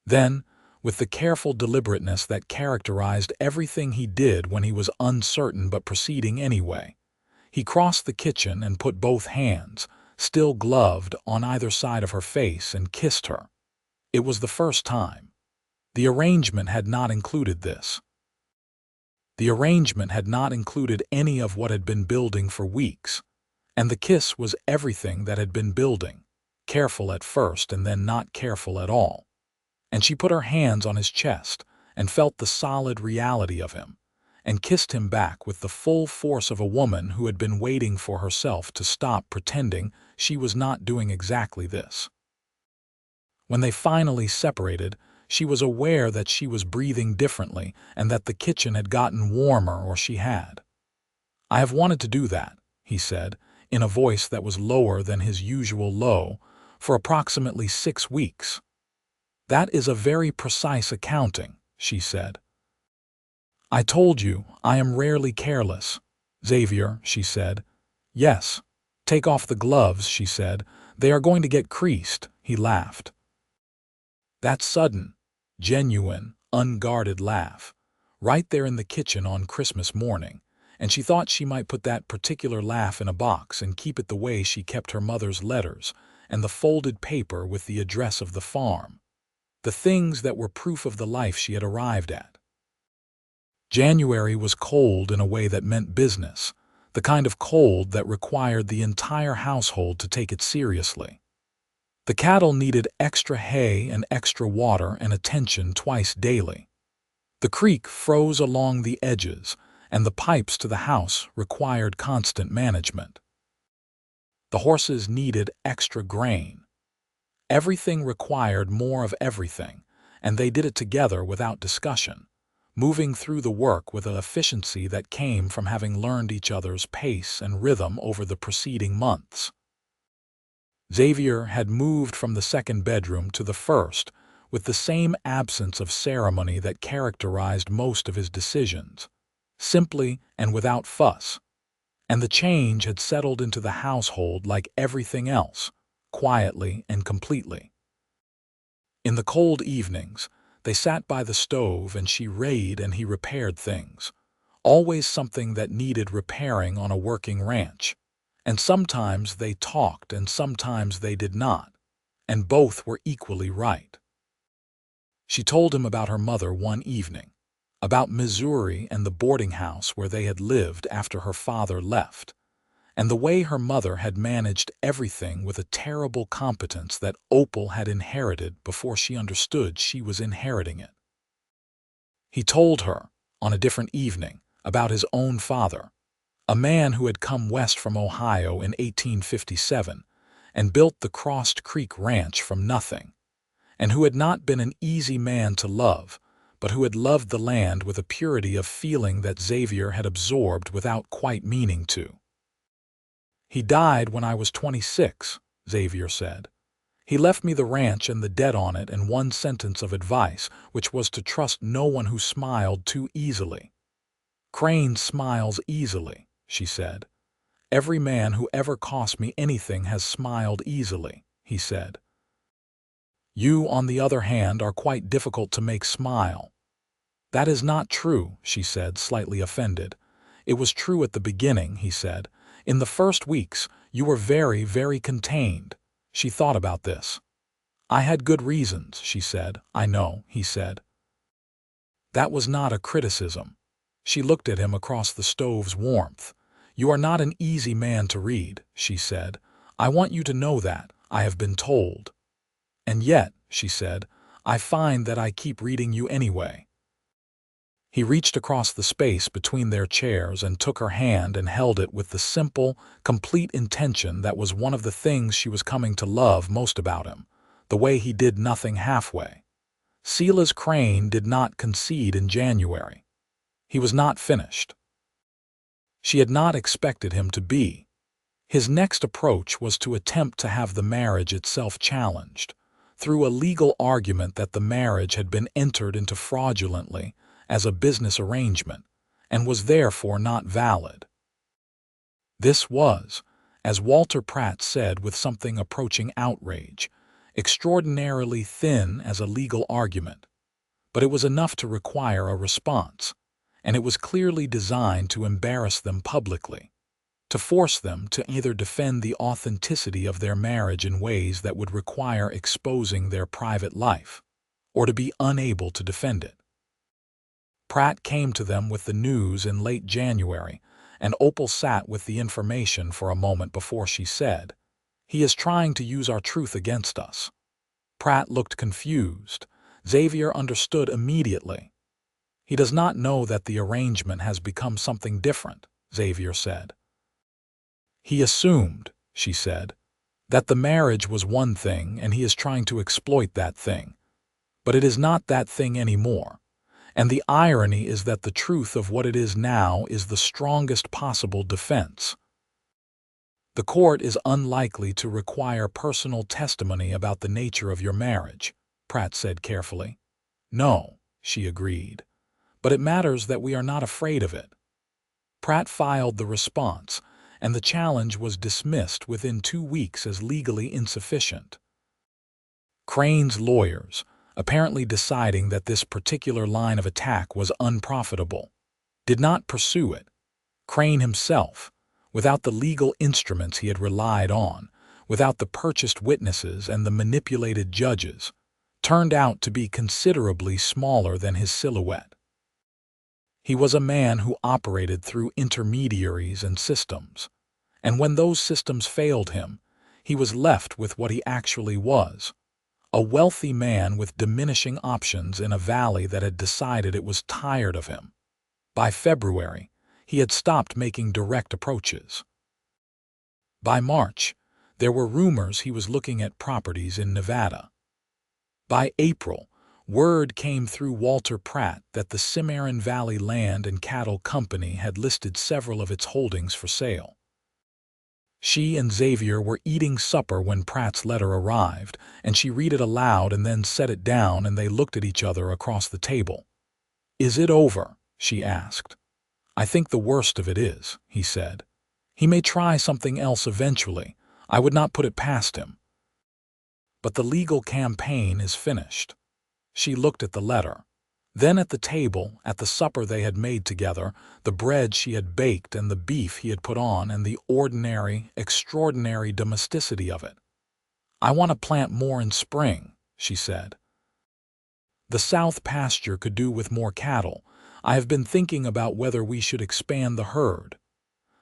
Then, with the careful deliberateness that characterized everything he did when he was uncertain but proceeding anyway, he crossed the kitchen and put both hands, still gloved, on either side of her face and kissed her. It was the first time. The arrangement had not included this. The arrangement had not included any of what had been building for weeks, and the kiss was everything that had been building, careful at first and then not careful at all. And she put her hands on his chest and felt the solid reality of him, and kissed him back with the full force of a woman who had been waiting for herself to stop pretending she was not doing exactly this. When they finally separated, she was aware that she was breathing differently and that the kitchen had gotten warmer, or she had. "I have wanted to do that," he said, in a voice that was lower than his usual low, "for approximately 6 weeks." "That is a very precise accounting," she said. "I told you, I am rarely careless." "Xavier," she said. "Yes. Take off the gloves," she said. "They are going to get creased." He laughed. That sudden, genuine, unguarded laugh, right there in the kitchen on Christmas morning, and she thought she might put that particular laugh in a box and keep it the way she kept her mother's letters and the folded paper with the address of the farm, the things that were proof of the life she had arrived at. January was cold in a way that meant business, the kind of cold that required the entire household to take it seriously. The cattle needed extra hay and extra water and attention twice daily. The creek froze along the edges, and the pipes to the house required constant management. The horses needed extra grain. Everything required more of everything, and they did it together without discussion, moving through the work with an efficiency that came from having learned each other's pace and rhythm over the preceding months. Xavier had moved from the second bedroom to the first with the same absence of ceremony that characterized most of his decisions, simply and without fuss, and the change had settled into the household like everything else, quietly and completely. In the cold evenings, they sat by the stove and she read and he repaired things, always something that needed repairing on a working ranch. And sometimes they talked and sometimes they did not, and both were equally right. She told him about her mother one evening, about Missouri and the boarding house where they had lived after her father left, and the way her mother had managed everything with a terrible competence that Opal had inherited before she understood she was inheriting it. He told her, on a different evening, about his own father, a man who had come west from Ohio in 1857 and built the Crossed Creek Ranch from nothing, and who had not been an easy man to love, but who had loved the land with a purity of feeling that Xavier had absorbed without quite meaning to. "He died when I was 26, Xavier said. He left me the ranch and the debt on it and one sentence of advice, which was to trust no one who smiled too easily. Crane smiles easily, she said. Every man who ever cost me anything has smiled easily, he said. You, on the other hand, are quite difficult to make smile. That is not true, she said, slightly offended. It was true at the beginning, he said. In the first weeks, you were very, very contained. She thought about this. I had good reasons, she said. I know, he said. That was not a criticism. She looked at him across the stove's warmth. You are not an easy man to read, she said. I want you to know that, I have been told. And yet, she said, I find that I keep reading you anyway. He reached across the space between their chairs and took her hand and held it with the simple, complete intention that was one of the things she was coming to love most about him, the way he did nothing halfway. Silas Crane did not concede in January. He was not finished. She had not expected him to be. His next approach was to attempt to have the marriage itself challenged, through a legal argument that the marriage had been entered into fraudulently as a business arrangement and was therefore not valid. This was, as Walter Pratt said with something approaching outrage, extraordinarily thin as a legal argument, but it was enough to require a response, and it was clearly designed to embarrass them publicly, to force them to either defend the authenticity of their marriage in ways that would require exposing their private life, or to be unable to defend it. Pratt came to them with the news in late January, and Opal sat with the information for a moment before she said, He is trying to use our truth against us. Pratt looked confused. Xavier understood immediately. He does not know that the arrangement has become something different, Xavier said. He assumed, she said, that the marriage was one thing and he is trying to exploit that thing. But it is not that thing anymore. And the irony is that the truth of what it is now is the strongest possible defense. The court is unlikely to require personal testimony about the nature of your marriage, Pratt said carefully. No, she agreed. But it matters that we are not afraid of it. Pratt filed the response, and the challenge was dismissed within 2 weeks as legally insufficient. Crane's lawyers, apparently deciding that this particular line of attack was unprofitable, did not pursue it. Crane himself, without the legal instruments he had relied on, without the purchased witnesses and the manipulated judges, turned out to be considerably smaller than his silhouette. He was a man who operated through intermediaries and systems, and when those systems failed him, he was left with what he actually was, a wealthy man with diminishing options in a valley that had decided it was tired of him. By February, he had stopped making direct approaches. By March, there were rumors he was looking at properties in Nevada. By April, Word came through Walter Pratt that the Cimarron Valley Land and Cattle Company had listed several of its holdings for sale. She and Xavier were eating supper when Pratt's letter arrived, and she read it aloud and then set it down, and they looked at each other across the table. "Is it over?" she asked. "I think the worst of it is," he said. "He may try something else eventually. I would not put it past him. But the legal campaign is finished." She looked at the letter. Then at the table, at the supper they had made together, the bread she had baked and the beef he had put on, and the ordinary, extraordinary domesticity of it. "I want to plant more in spring," she said. "The south pasture could do with more cattle. I have been thinking about whether we should expand the herd."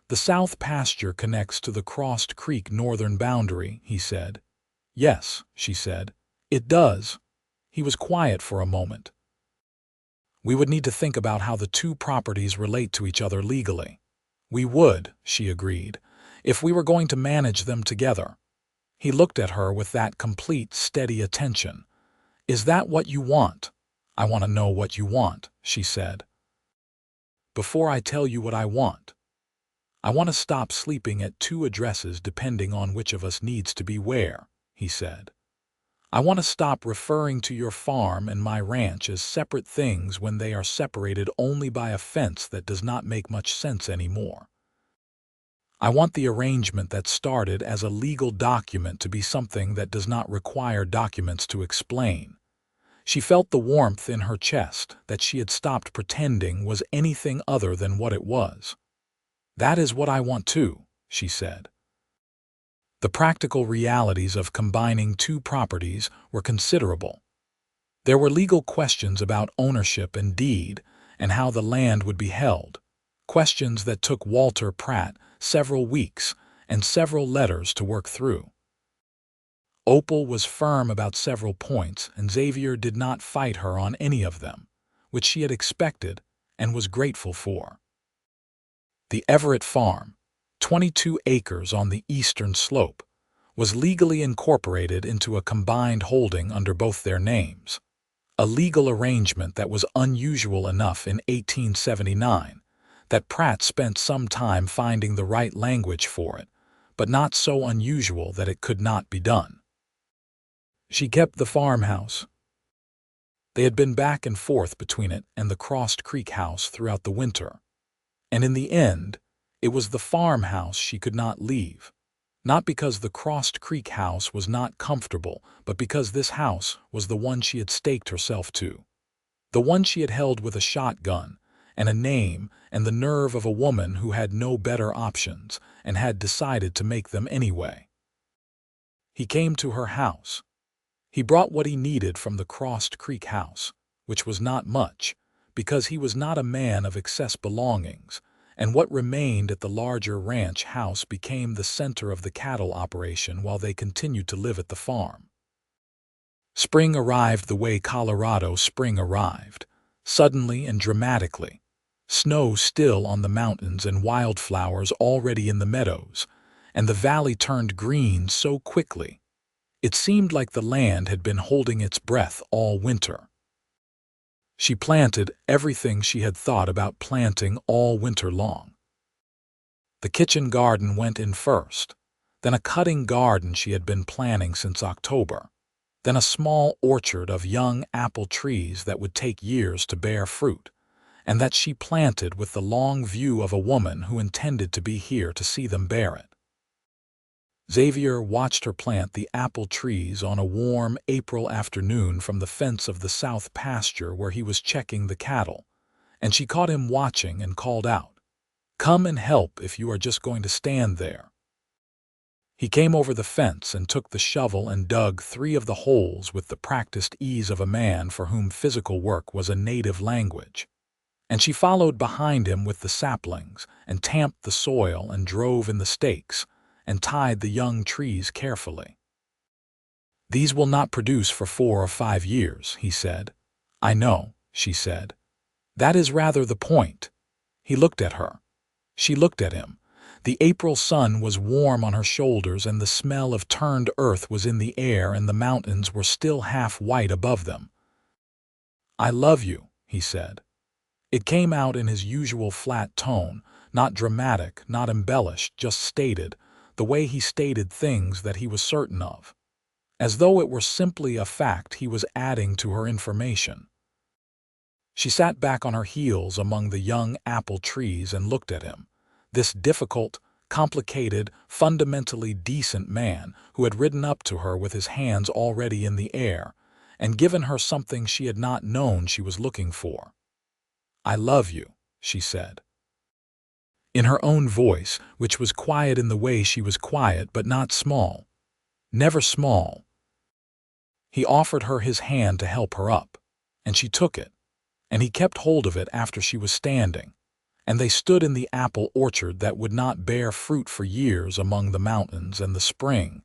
"The south pasture connects to the Crossed Creek northern boundary," he said. "Yes," she said, "it does." He was quiet for a moment. "We would need to think about how the two properties relate to each other legally." "We would," she agreed, "if we were going to manage them together." He looked at her with that complete, steady attention. "Is that what you want?" "I want to know what you want," she said. "Before I tell you what I want to stop sleeping at two addresses depending on which of us needs to be where," he said. "I want to stop referring to your farm and my ranch as separate things when they are separated only by a fence that does not make much sense anymore. I want the arrangement that started as a legal document to be something that does not require documents to explain." She felt the warmth in her chest that she had stopped pretending was anything other than what it was. "That is what I want too," she said. The practical realities of combining two properties were considerable. There were legal questions about ownership and deed, and how the land would be held, questions that took Walter Pratt several weeks and several letters to work through. Opal was firm about several points, and Xavier did not fight her on any of them, which she had expected and was grateful for. The Everett farm, 22 acres on the eastern slope, was legally incorporated into a combined holding under both their names, a legal arrangement that was unusual enough in 1879 that Pratt spent some time finding the right language for it, but not so unusual that it could not be done. She kept the farmhouse. They had been back and forth between it and the Crossed Creek house throughout the winter, and in the end, it was the farmhouse she could not leave, not because the Crossed Creek house was not comfortable, but because this house was the one she had staked herself to, the one she had held with a shotgun and a name and the nerve of a woman who had no better options and had decided to make them anyway. He came to her house. He brought what he needed from the Crossed Creek house, which was not much, because he was not a man of excess belongings, and what remained at the larger ranch house became the center of the cattle operation while they continued to live at the farm. Spring arrived the way Colorado spring arrived, suddenly and dramatically. Snow still on the mountains and wildflowers already in the meadows, and the valley turned green so quickly. It seemed like the land had been holding its breath all winter. She planted everything she had thought about planting all winter long. The kitchen garden went in first, then a cutting garden she had been planning since October, then a small orchard of young apple trees that would take years to bear fruit, and that she planted with the long view of a woman who intended to be here to see them bear it. Xavier watched her plant the apple trees on a warm April afternoon from the fence of the south pasture where he was checking the cattle, and she caught him watching and called out, "Come and help if you are just going to stand there." He came over the fence and took the shovel and dug 3 of the holes with the practiced ease of a man for whom physical work was a native language, and she followed behind him with the saplings and tamped the soil and drove in the stakes and tied the young trees carefully. "These will not produce for 4 or 5 years," he said. "I know," she said. "That is rather the point." He looked at her. She looked at him. The April sun was warm on her shoulders, and the smell of turned earth was in the air, and the mountains were still half white above them. "I love you," he said. It came out in his usual flat tone, not dramatic, not embellished, just stated, the way he stated things that he was certain of, as though it were simply a fact he was adding to her information. She sat back on her heels among the young apple trees and looked at him, this difficult, complicated, fundamentally decent man who had ridden up to her with his hands already in the air and given her something she had not known she was looking for. "I love you," she said. In her own voice, which was quiet in the way she was quiet but not small. Never small. He offered her his hand to help her up, and she took it, and he kept hold of it after she was standing, and they stood in the apple orchard that would not bear fruit for years among the mountains and the spring,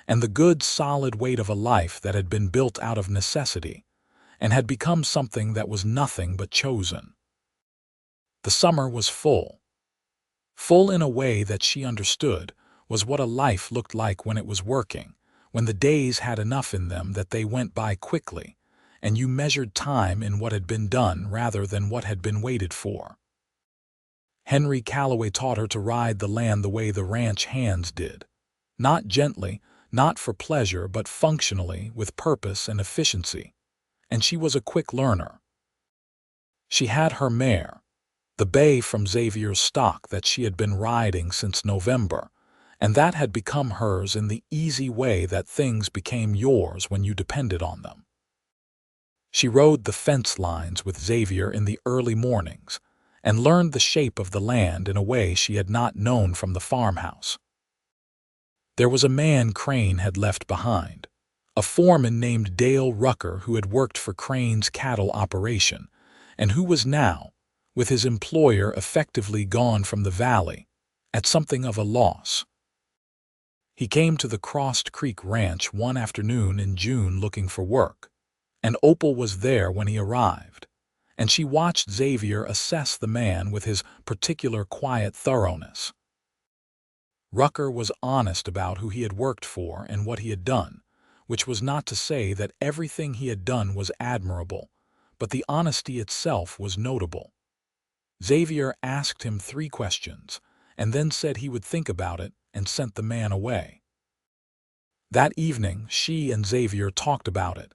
and the good solid weight of a life that had been built out of necessity, and had become something that was nothing but chosen. The summer was full. Full in a way that she understood was what a life looked like when it was working, when the days had enough in them that they went by quickly, and you measured time in what had been done rather than what had been waited for. Henry Calloway taught her to ride the land the way the ranch hands did. Not gently, not for pleasure, but functionally, with purpose and efficiency. And she was a quick learner. She had her mare, the bay from Xavier's stock that she had been riding since November, and that had become hers in the easy way that things became yours when you depended on them. She rode the fence lines with Xavier in the early mornings, and learned the shape of the land in a way she had not known from the farmhouse. There was a man Crane had left behind, a foreman named Dale Rucker who had worked for Crane's cattle operation, and who was now, with his employer effectively gone from the valley, at something of a loss. He came to the Crossed Creek Ranch one afternoon in June looking for work, and Opal was there when he arrived, and she watched Xavier assess the man with his particular quiet thoroughness. Rucker was honest about who he had worked for and what he had done, which was not to say that everything he had done was admirable, but the honesty itself was notable. Xavier asked him 3 questions, and then said he would think about it and sent the man away. That evening, she and Xavier talked about it.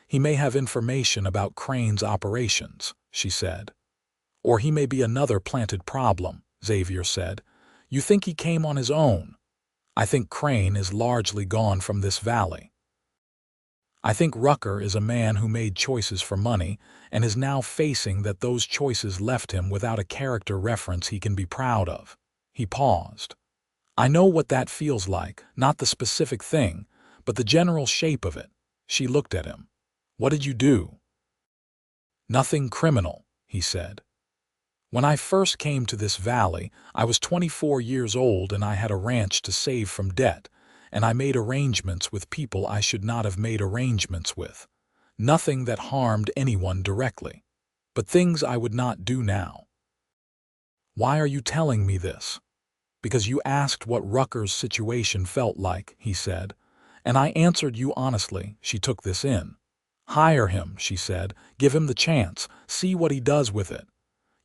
"He may have information about Crane's operations," she said. "Or he may be another planted problem," Xavier said. "You think he came on his own? I think Crane is largely gone from this valley. I think Rucker is a man who made choices for money and is now facing that those choices left him without a character reference he can be proud of." He paused. "I know what that feels like, not the specific thing, but the general shape of it." She looked at him. "What did you do?" "Nothing criminal," he said. "When I first came to this valley, I was 24 years old and I had a ranch to save from debt, and I made arrangements with people I should not have made arrangements with. Nothing that harmed anyone directly, but things I would not do now." "Why are you telling me this?" "Because you asked what Rucker's situation felt like," he said, "and I answered you honestly." She took this in. "Hire him," she said. "Give him the chance. See what he does with it."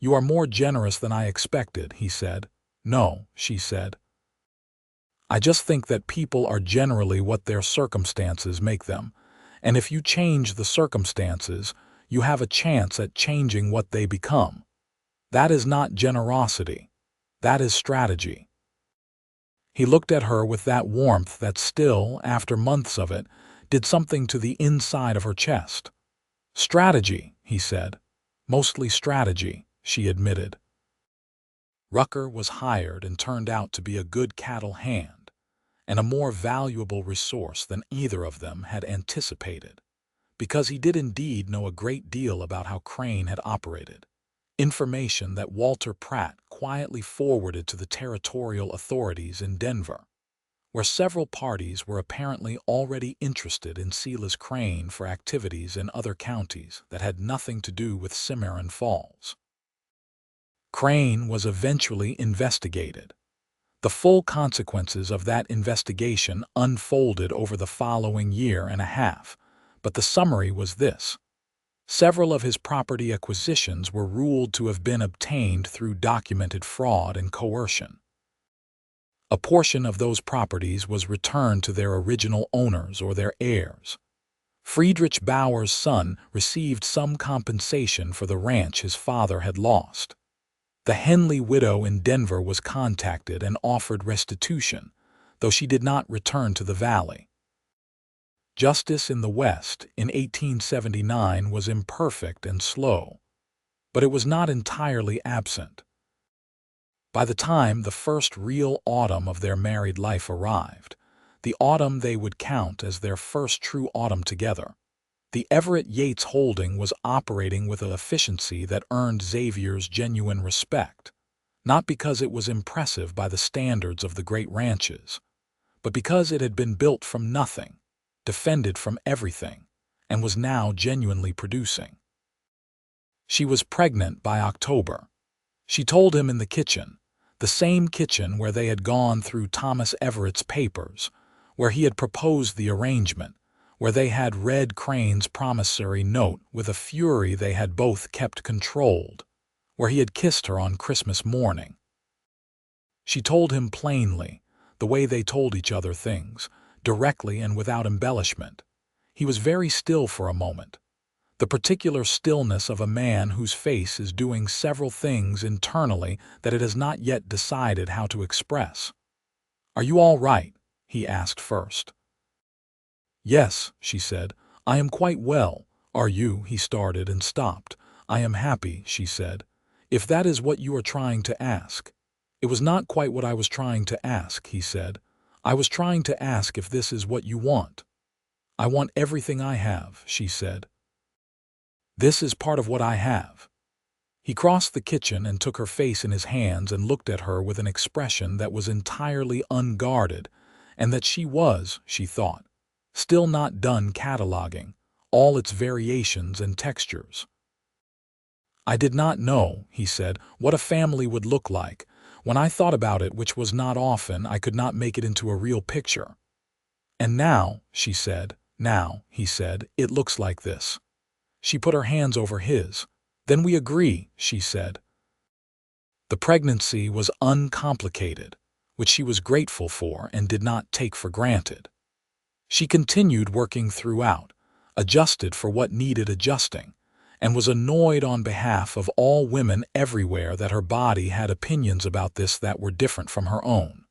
"You are more generous than I expected," he said. "No," she said. "I just think that people are generally what their circumstances make them, and if you change the circumstances, you have a chance at changing what they become. That is not generosity. That is strategy." He looked at her with that warmth that still, after months of it, did something to the inside of her chest. "Strategy," he said. "Mostly strategy," she admitted. Rucker was hired and turned out to be a good cattle hand, and a more valuable resource than either of them had anticipated, because he did indeed know a great deal about how Crane had operated, information that Walter Pratt quietly forwarded to the territorial authorities in Denver, where several parties were apparently already interested in Silas Crane for activities in other counties that had nothing to do with Cimarron Falls. Crane was eventually investigated. The full consequences of that investigation unfolded over the following year and a half, but the summary was this: Several of his property acquisitions were ruled to have been obtained through documented fraud and coercion. A portion of those properties was returned to their original owners or their heirs. Friedrich Bauer's son received some compensation for the ranch his father had lost. The Henley widow in Denver was contacted and offered restitution, though she did not return to the valley. Justice in the West in 1879 was imperfect and slow, but it was not entirely absent. By the time the first real autumn of their married life arrived, the autumn they would count as their first true autumn together, the Everett Yates holding was operating with an efficiency that earned Xavier's genuine respect, not because it was impressive by the standards of the great ranches, but because it had been built from nothing, defended from everything, and was now genuinely producing. She was pregnant by October. She told him in the kitchen, the same kitchen where they had gone through Thomas Everett's papers, where he had proposed the arrangement, where they had read Crane's promissory note with a fury they had both kept controlled, where he had kissed her on Christmas morning. She told him plainly, the way they told each other things, directly and without embellishment. He was very still for a moment, the particular stillness of a man whose face is doing several things internally that it has not yet decided how to express. "Are you all right?" he asked first. "Yes," she said, "I am quite well. Are you?" He started and stopped. "I am happy," she said. "If that is what you are trying to ask." "It was not quite what I was trying to ask," he said. "I was trying to ask if this is what you want." "I want everything I have," she said. "This is part of what I have." He crossed the kitchen and took her face in his hands and looked at her with an expression that was entirely unguarded, and that she was, she thought, still not done cataloging all its variations and textures. "I did not know," he said, "what a family would look like. When I thought about it, which was not often, I could not make it into a real picture." "And now," she said, "now," he said, "it looks like this." She put her hands over his. "Then we agree," she said. The pregnancy was uncomplicated, which she was grateful for and did not take for granted. She continued working throughout, adjusted for what needed adjusting, and was annoyed on behalf of all women everywhere that her body had opinions about this that were different from her own.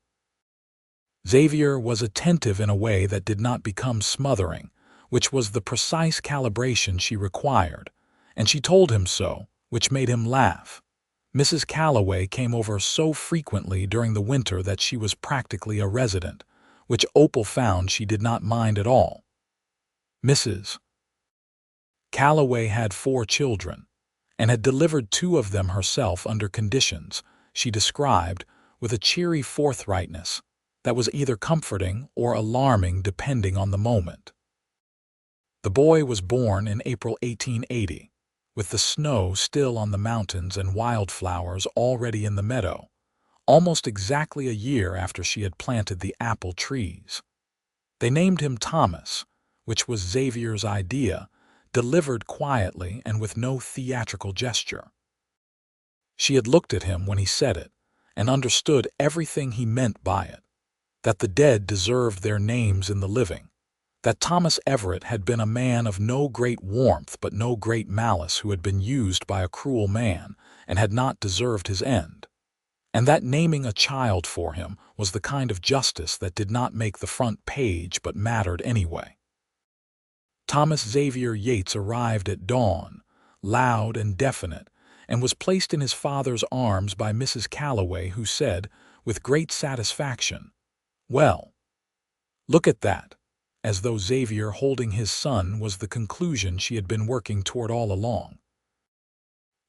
Xavier was attentive in a way that did not become smothering, which was the precise calibration she required, and she told him so, which made him laugh. Mrs. Calloway came over so frequently during the winter that she was practically a resident, which Opal found she did not mind at all. Mrs. Calloway had 4 children, and had delivered 2 of them herself under conditions she described with a cheery forthrightness that was either comforting or alarming depending on the moment. The boy was born in April 1880, with the snow still on the mountains and wildflowers already in the meadow, almost exactly a year after she had planted the apple trees. They named him Thomas, which was Xavier's idea, delivered quietly and with no theatrical gesture. She had looked at him when he said it, and understood everything he meant by it, that the dead deserved their names in the living, that Thomas Everett had been a man of no great warmth but no great malice who had been used by a cruel man and had not deserved his end, and that naming a child for him was the kind of justice that did not make the front page but mattered anyway. Thomas Xavier Yates arrived at dawn, loud and definite, and was placed in his father's arms by Mrs. Calloway, who said, with great satisfaction, "Well, look at that," as though Xavier holding his son was the conclusion she had been working toward all along.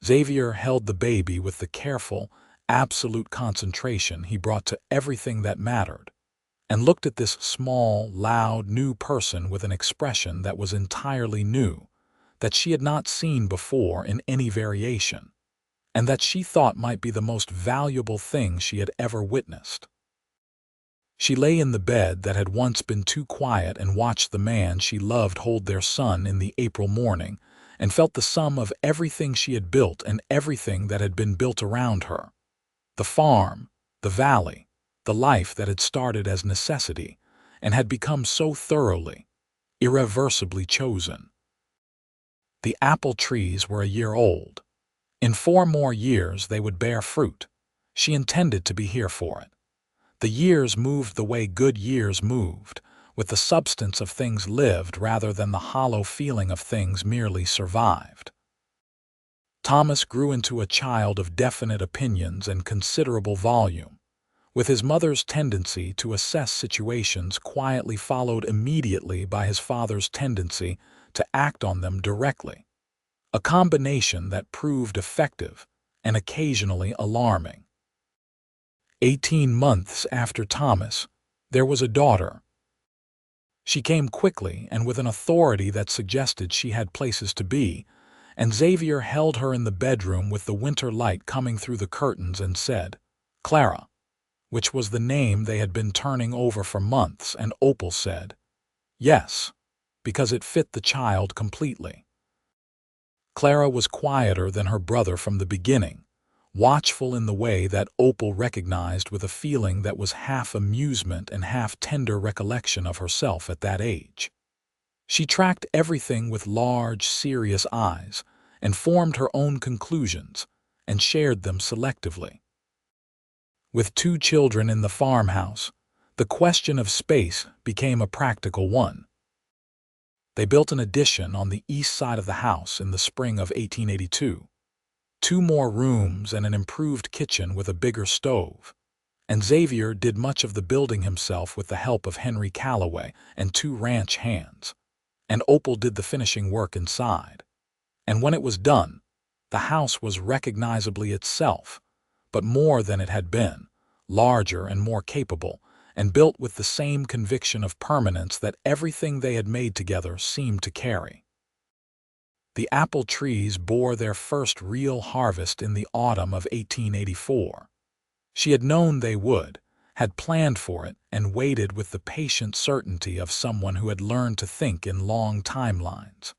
Xavier held the baby with the careful, absolute concentration he brought to everything that mattered, and looked at this small, loud, new person with an expression that was entirely new, that she had not seen before in any variation, and that she thought might be the most valuable thing she had ever witnessed. She lay in the bed that had once been too quiet and watched the man she loved hold their son in the April morning, and felt the sum of everything she had built and everything that had been built around her. The farm, the valley, the life that had started as necessity and had become so thoroughly, irreversibly chosen. The apple trees were a year old. In 4 more years they would bear fruit. She intended to be here for it. The years moved the way good years moved, with the substance of things lived rather than the hollow feeling of things merely survived. Thomas grew into a child of definite opinions and considerable volume, with his mother's tendency to assess situations quietly followed immediately by his father's tendency to act on them directly, a combination that proved effective and occasionally alarming. 18 months after Thomas, there was a daughter. She came quickly and with an authority that suggested she had places to be, and Xavier held her in the bedroom with the winter light coming through the curtains and said, "Clara," which was the name they had been turning over for months, and Opal said, "Yes," because it fit the child completely. Clara was quieter than her brother from the beginning, watchful in the way that Opal recognized with a feeling that was half amusement and half tender recollection of herself at that age. She tracked everything with large, serious eyes and formed her own conclusions and shared them selectively. With 2 children in the farmhouse, the question of space became a practical one. They built an addition on the east side of the house in the spring of 1882. 2 more rooms and an improved kitchen with a bigger stove, and Xavier did much of the building himself with the help of Henry Calloway and 2 ranch hands, and Opal did the finishing work inside. And when it was done, the house was recognizably itself, but more than it had been, larger and more capable, and built with the same conviction of permanence that everything they had made together seemed to carry. The apple trees bore their first real harvest in the autumn of 1884. She had known they would, had planned for it, and waited with the patient certainty of someone who had learned to think in long timelines.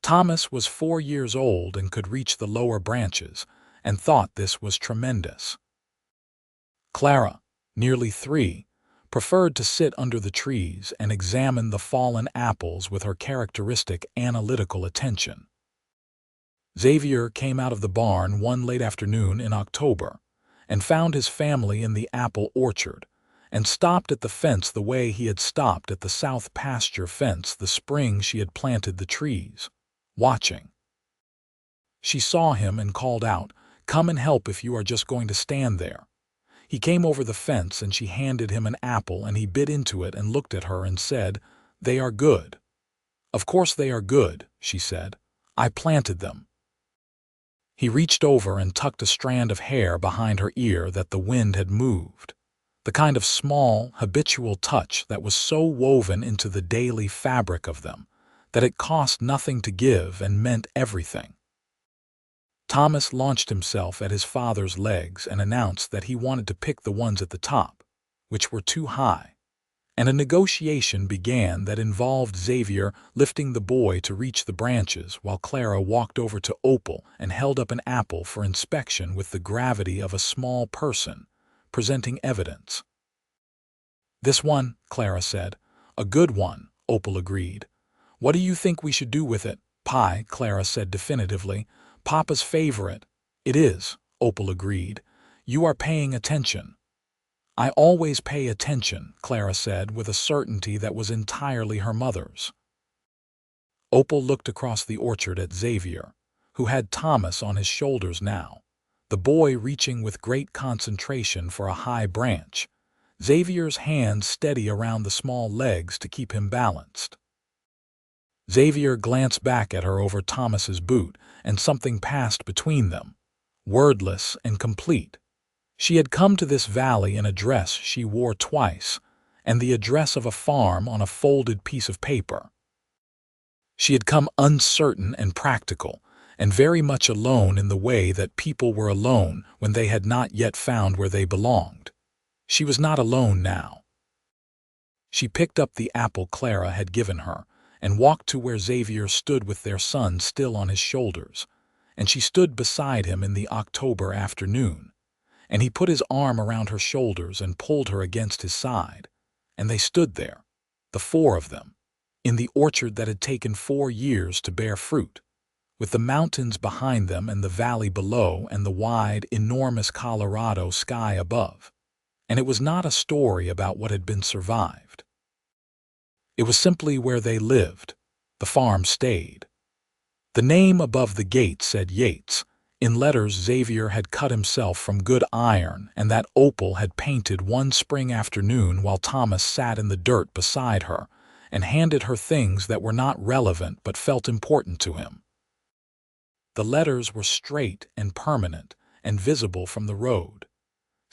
Thomas was 4 years old and could reach the lower branches, and thought this was tremendous. Clara, nearly 3, preferred to sit under the trees and examine the fallen apples with her characteristic analytical attention. Xavier came out of the barn one late afternoon in October and found his family in the apple orchard, and stopped at the fence the way he had stopped at the south pasture fence the spring she had planted the trees, watching. She saw him and called out, "Come and help if you are just going to stand there." He came over the fence and she handed him an apple, and he bit into it and looked at her and said, "They are good." "Of course they are good," she said. "I planted them." He reached over and tucked a strand of hair behind her ear that the wind had moved, the kind of small, habitual touch that was so woven into the daily fabric of them that it cost nothing to give and meant everything. Thomas launched himself at his father's legs and announced that he wanted to pick the ones at the top, which were too high, and a negotiation began that involved Xavier lifting the boy to reach the branches while Clara walked over to Opal and held up an apple for inspection with the gravity of a small person, presenting evidence. "This one," Clara said. "A good one," Opal agreed. "What do you think we should do with it?" "Pie," Clara said definitively. "Papa's favorite." "It is," Opal agreed. "You are paying attention." "I always pay attention," Clara said with a certainty that was entirely her mother's. Opal looked across the orchard at Xavier, who had Thomas on his shoulders now, the boy reaching with great concentration for a high branch, Xavier's hands steady around the small legs to keep him balanced. Xavier glanced back at her over Thomas's boot, and something passed between them, wordless and complete. She had come to this valley in a dress she wore twice, and the address of a farm on a folded piece of paper. She had come uncertain and practical, and very much alone in the way that people were alone when they had not yet found where they belonged. She was not alone now. She picked up the apple Clara had given her, and walked to where Xavier stood with their son still on his shoulders, and she stood beside him in the October afternoon, and he put his arm around her shoulders and pulled her against his side, and they stood there, the four of them, in the orchard that had taken 4 years to bear fruit, with the mountains behind them and the valley below and the wide, enormous Colorado sky above. And it was not a story about what had been survived. It was simply where they lived. The farm stayed. The name above the gate said Yates. In letters Xavier had cut himself from good iron and that Opal had painted one spring afternoon while Thomas sat in the dirt beside her and handed her things that were not relevant but felt important to him. The letters were straight and permanent and visible from the road.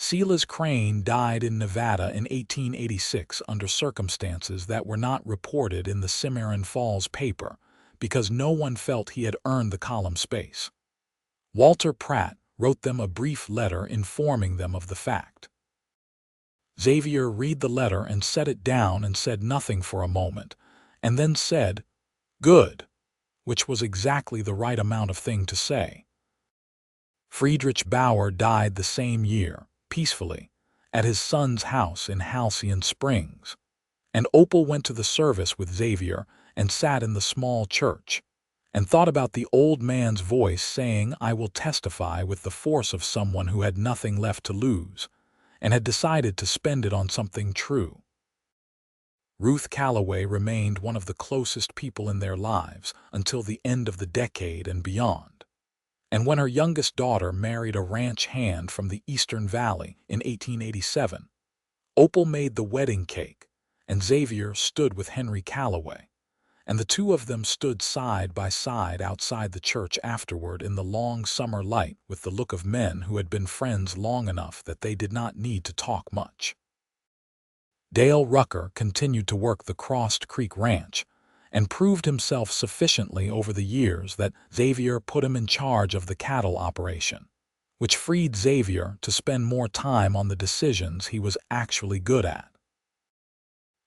Silas Crane died in Nevada in 1886 under circumstances that were not reported in the Cimarron Falls paper because no one felt he had earned the column space. Walter Pratt wrote them a brief letter informing them of the fact. Xavier read the letter and set it down and said nothing for a moment, and then said, "Good," which was exactly the right amount of thing to say. Friedrich Bauer died the same year, peacefully, at his son's house in Halcyon Springs, and Opal went to the service with Xavier and sat in the small church, and thought about the old man's voice saying, "I will testify," with the force of someone who had nothing left to lose, and had decided to spend it on something true. Ruth Calloway remained one of the closest people in their lives until the end of the decade and beyond. And when her youngest daughter married a ranch hand from the Eastern Valley in 1887, Opal made the wedding cake, and Xavier stood with Henry Calloway, and the two of them stood side by side outside the church afterward in the long summer light with the look of men who had been friends long enough that they did not need to talk much. Dale Rucker continued to work the Crossed Creek Ranch, and proved himself sufficiently over the years that Xavier put him in charge of the cattle operation, which freed Xavier to spend more time on the decisions he was actually good at.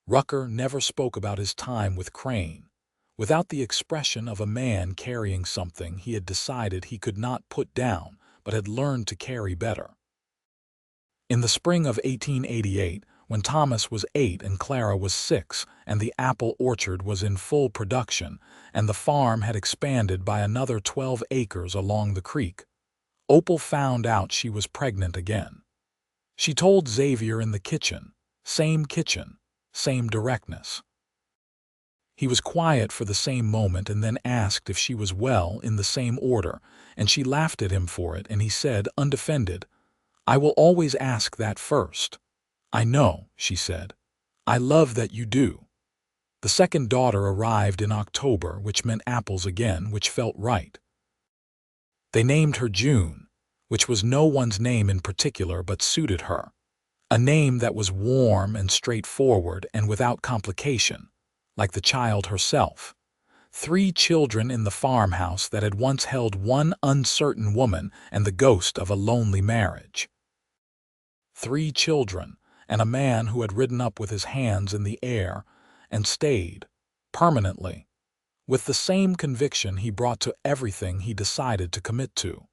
Rucker never spoke about his time with Crane, without the expression of a man carrying something he had decided he could not put down but had learned to carry better. In the spring of 1888, when Thomas was 8 and Clara was 6, and the apple orchard was in full production, and the farm had expanded by another 12 acres along the creek, Opal found out she was pregnant again. She told Xavier in the kitchen, same directness. He was quiet for the same moment and then asked if she was well in the same order, and she laughed at him for it, and he said, undefended, "I will always ask that first." "I know," she said. "I love that you do." The second daughter arrived in October, which meant apples again, which felt right. They named her June, which was no one's name in particular but suited her, a name that was warm and straightforward and without complication, like the child herself. 3 children in the farmhouse that had once held one uncertain woman and the ghost of a lonely marriage. 3 children, and a man who had ridden up with his hands in the air and stayed, permanently, with the same conviction he brought to everything he decided to commit to.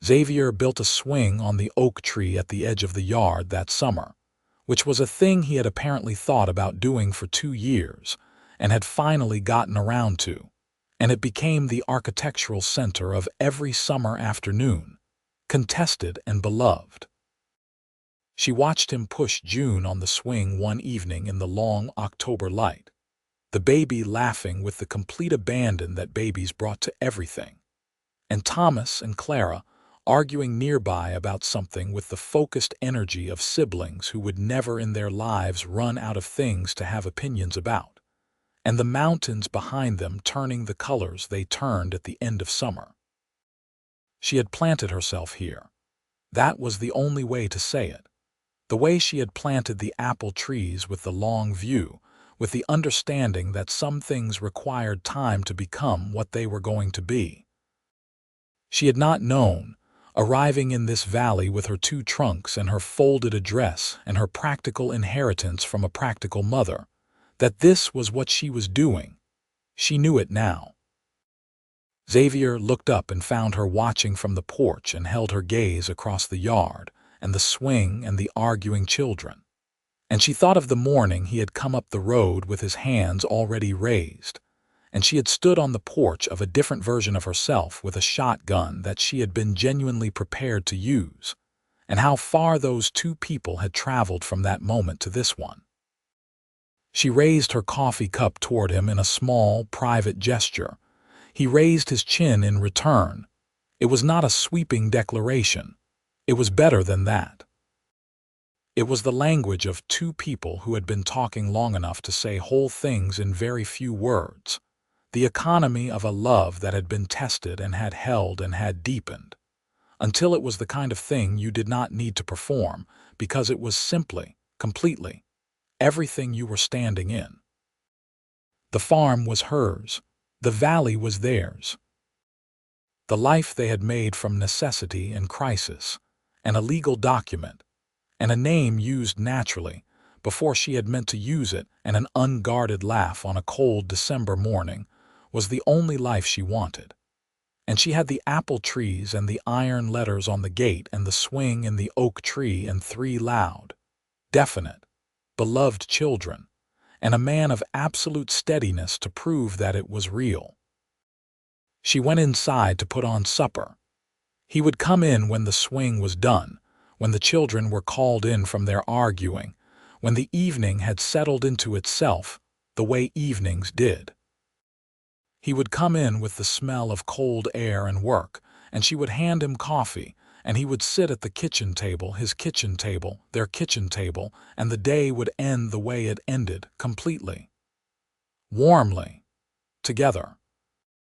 Xavier built a swing on the oak tree at the edge of the yard that summer, which was a thing he had apparently thought about doing for 2 years and had finally gotten around to, and it became the architectural center of every summer afternoon, contested and beloved. She watched him push June on the swing one evening in the long October light, the baby laughing with the complete abandon that babies brought to everything, and Thomas and Clara arguing nearby about something with the focused energy of siblings who would never in their lives run out of things to have opinions about, and the mountains behind them turning the colors they turned at the end of summer. She had planted herself here. That was the only way to say it. The way she had planted the apple trees with the long view, with the understanding that some things required time to become what they were going to be. She had not known, arriving in this valley with her 2 trunks and her folded address and her practical inheritance from a practical mother, that this was what she was doing. She knew it now. Xavier looked up and found her watching from the porch and held her gaze across the yard and the swing and the arguing children. And she thought of the morning he had come up the road with his hands already raised, and she had stood on the porch of a different version of herself with a shotgun that she had been genuinely prepared to use, and how far those two people had traveled from that moment to this one. She raised her coffee cup toward him in a small, private gesture. He raised his chin in return. It was not a sweeping declaration. It was better than that. It was the language of two people who had been talking long enough to say whole things in very few words. The economy of a love that had been tested and had held and had deepened, until it was the kind of thing you did not need to perform because it was simply, completely, everything you were standing in. The farm was hers. The valley was theirs. The life they had made from necessity and crisis, and a legal document, and a name used naturally before she had meant to use it, and an unguarded laugh on a cold December morning was the only life she wanted. And she had the apple trees and the iron letters on the gate and the swing in the oak tree and 3 loud, definite, beloved children, and a man of absolute steadiness to prove that it was real. She went inside to put on supper. He would come in when the swing was done, when the children were called in from their arguing, when the evening had settled into itself the way evenings did. He would come in with the smell of cold air and work, and she would hand him coffee, and he would sit at the kitchen table, his kitchen table, their kitchen table, and the day would end the way it ended, completely. Warmly. Together.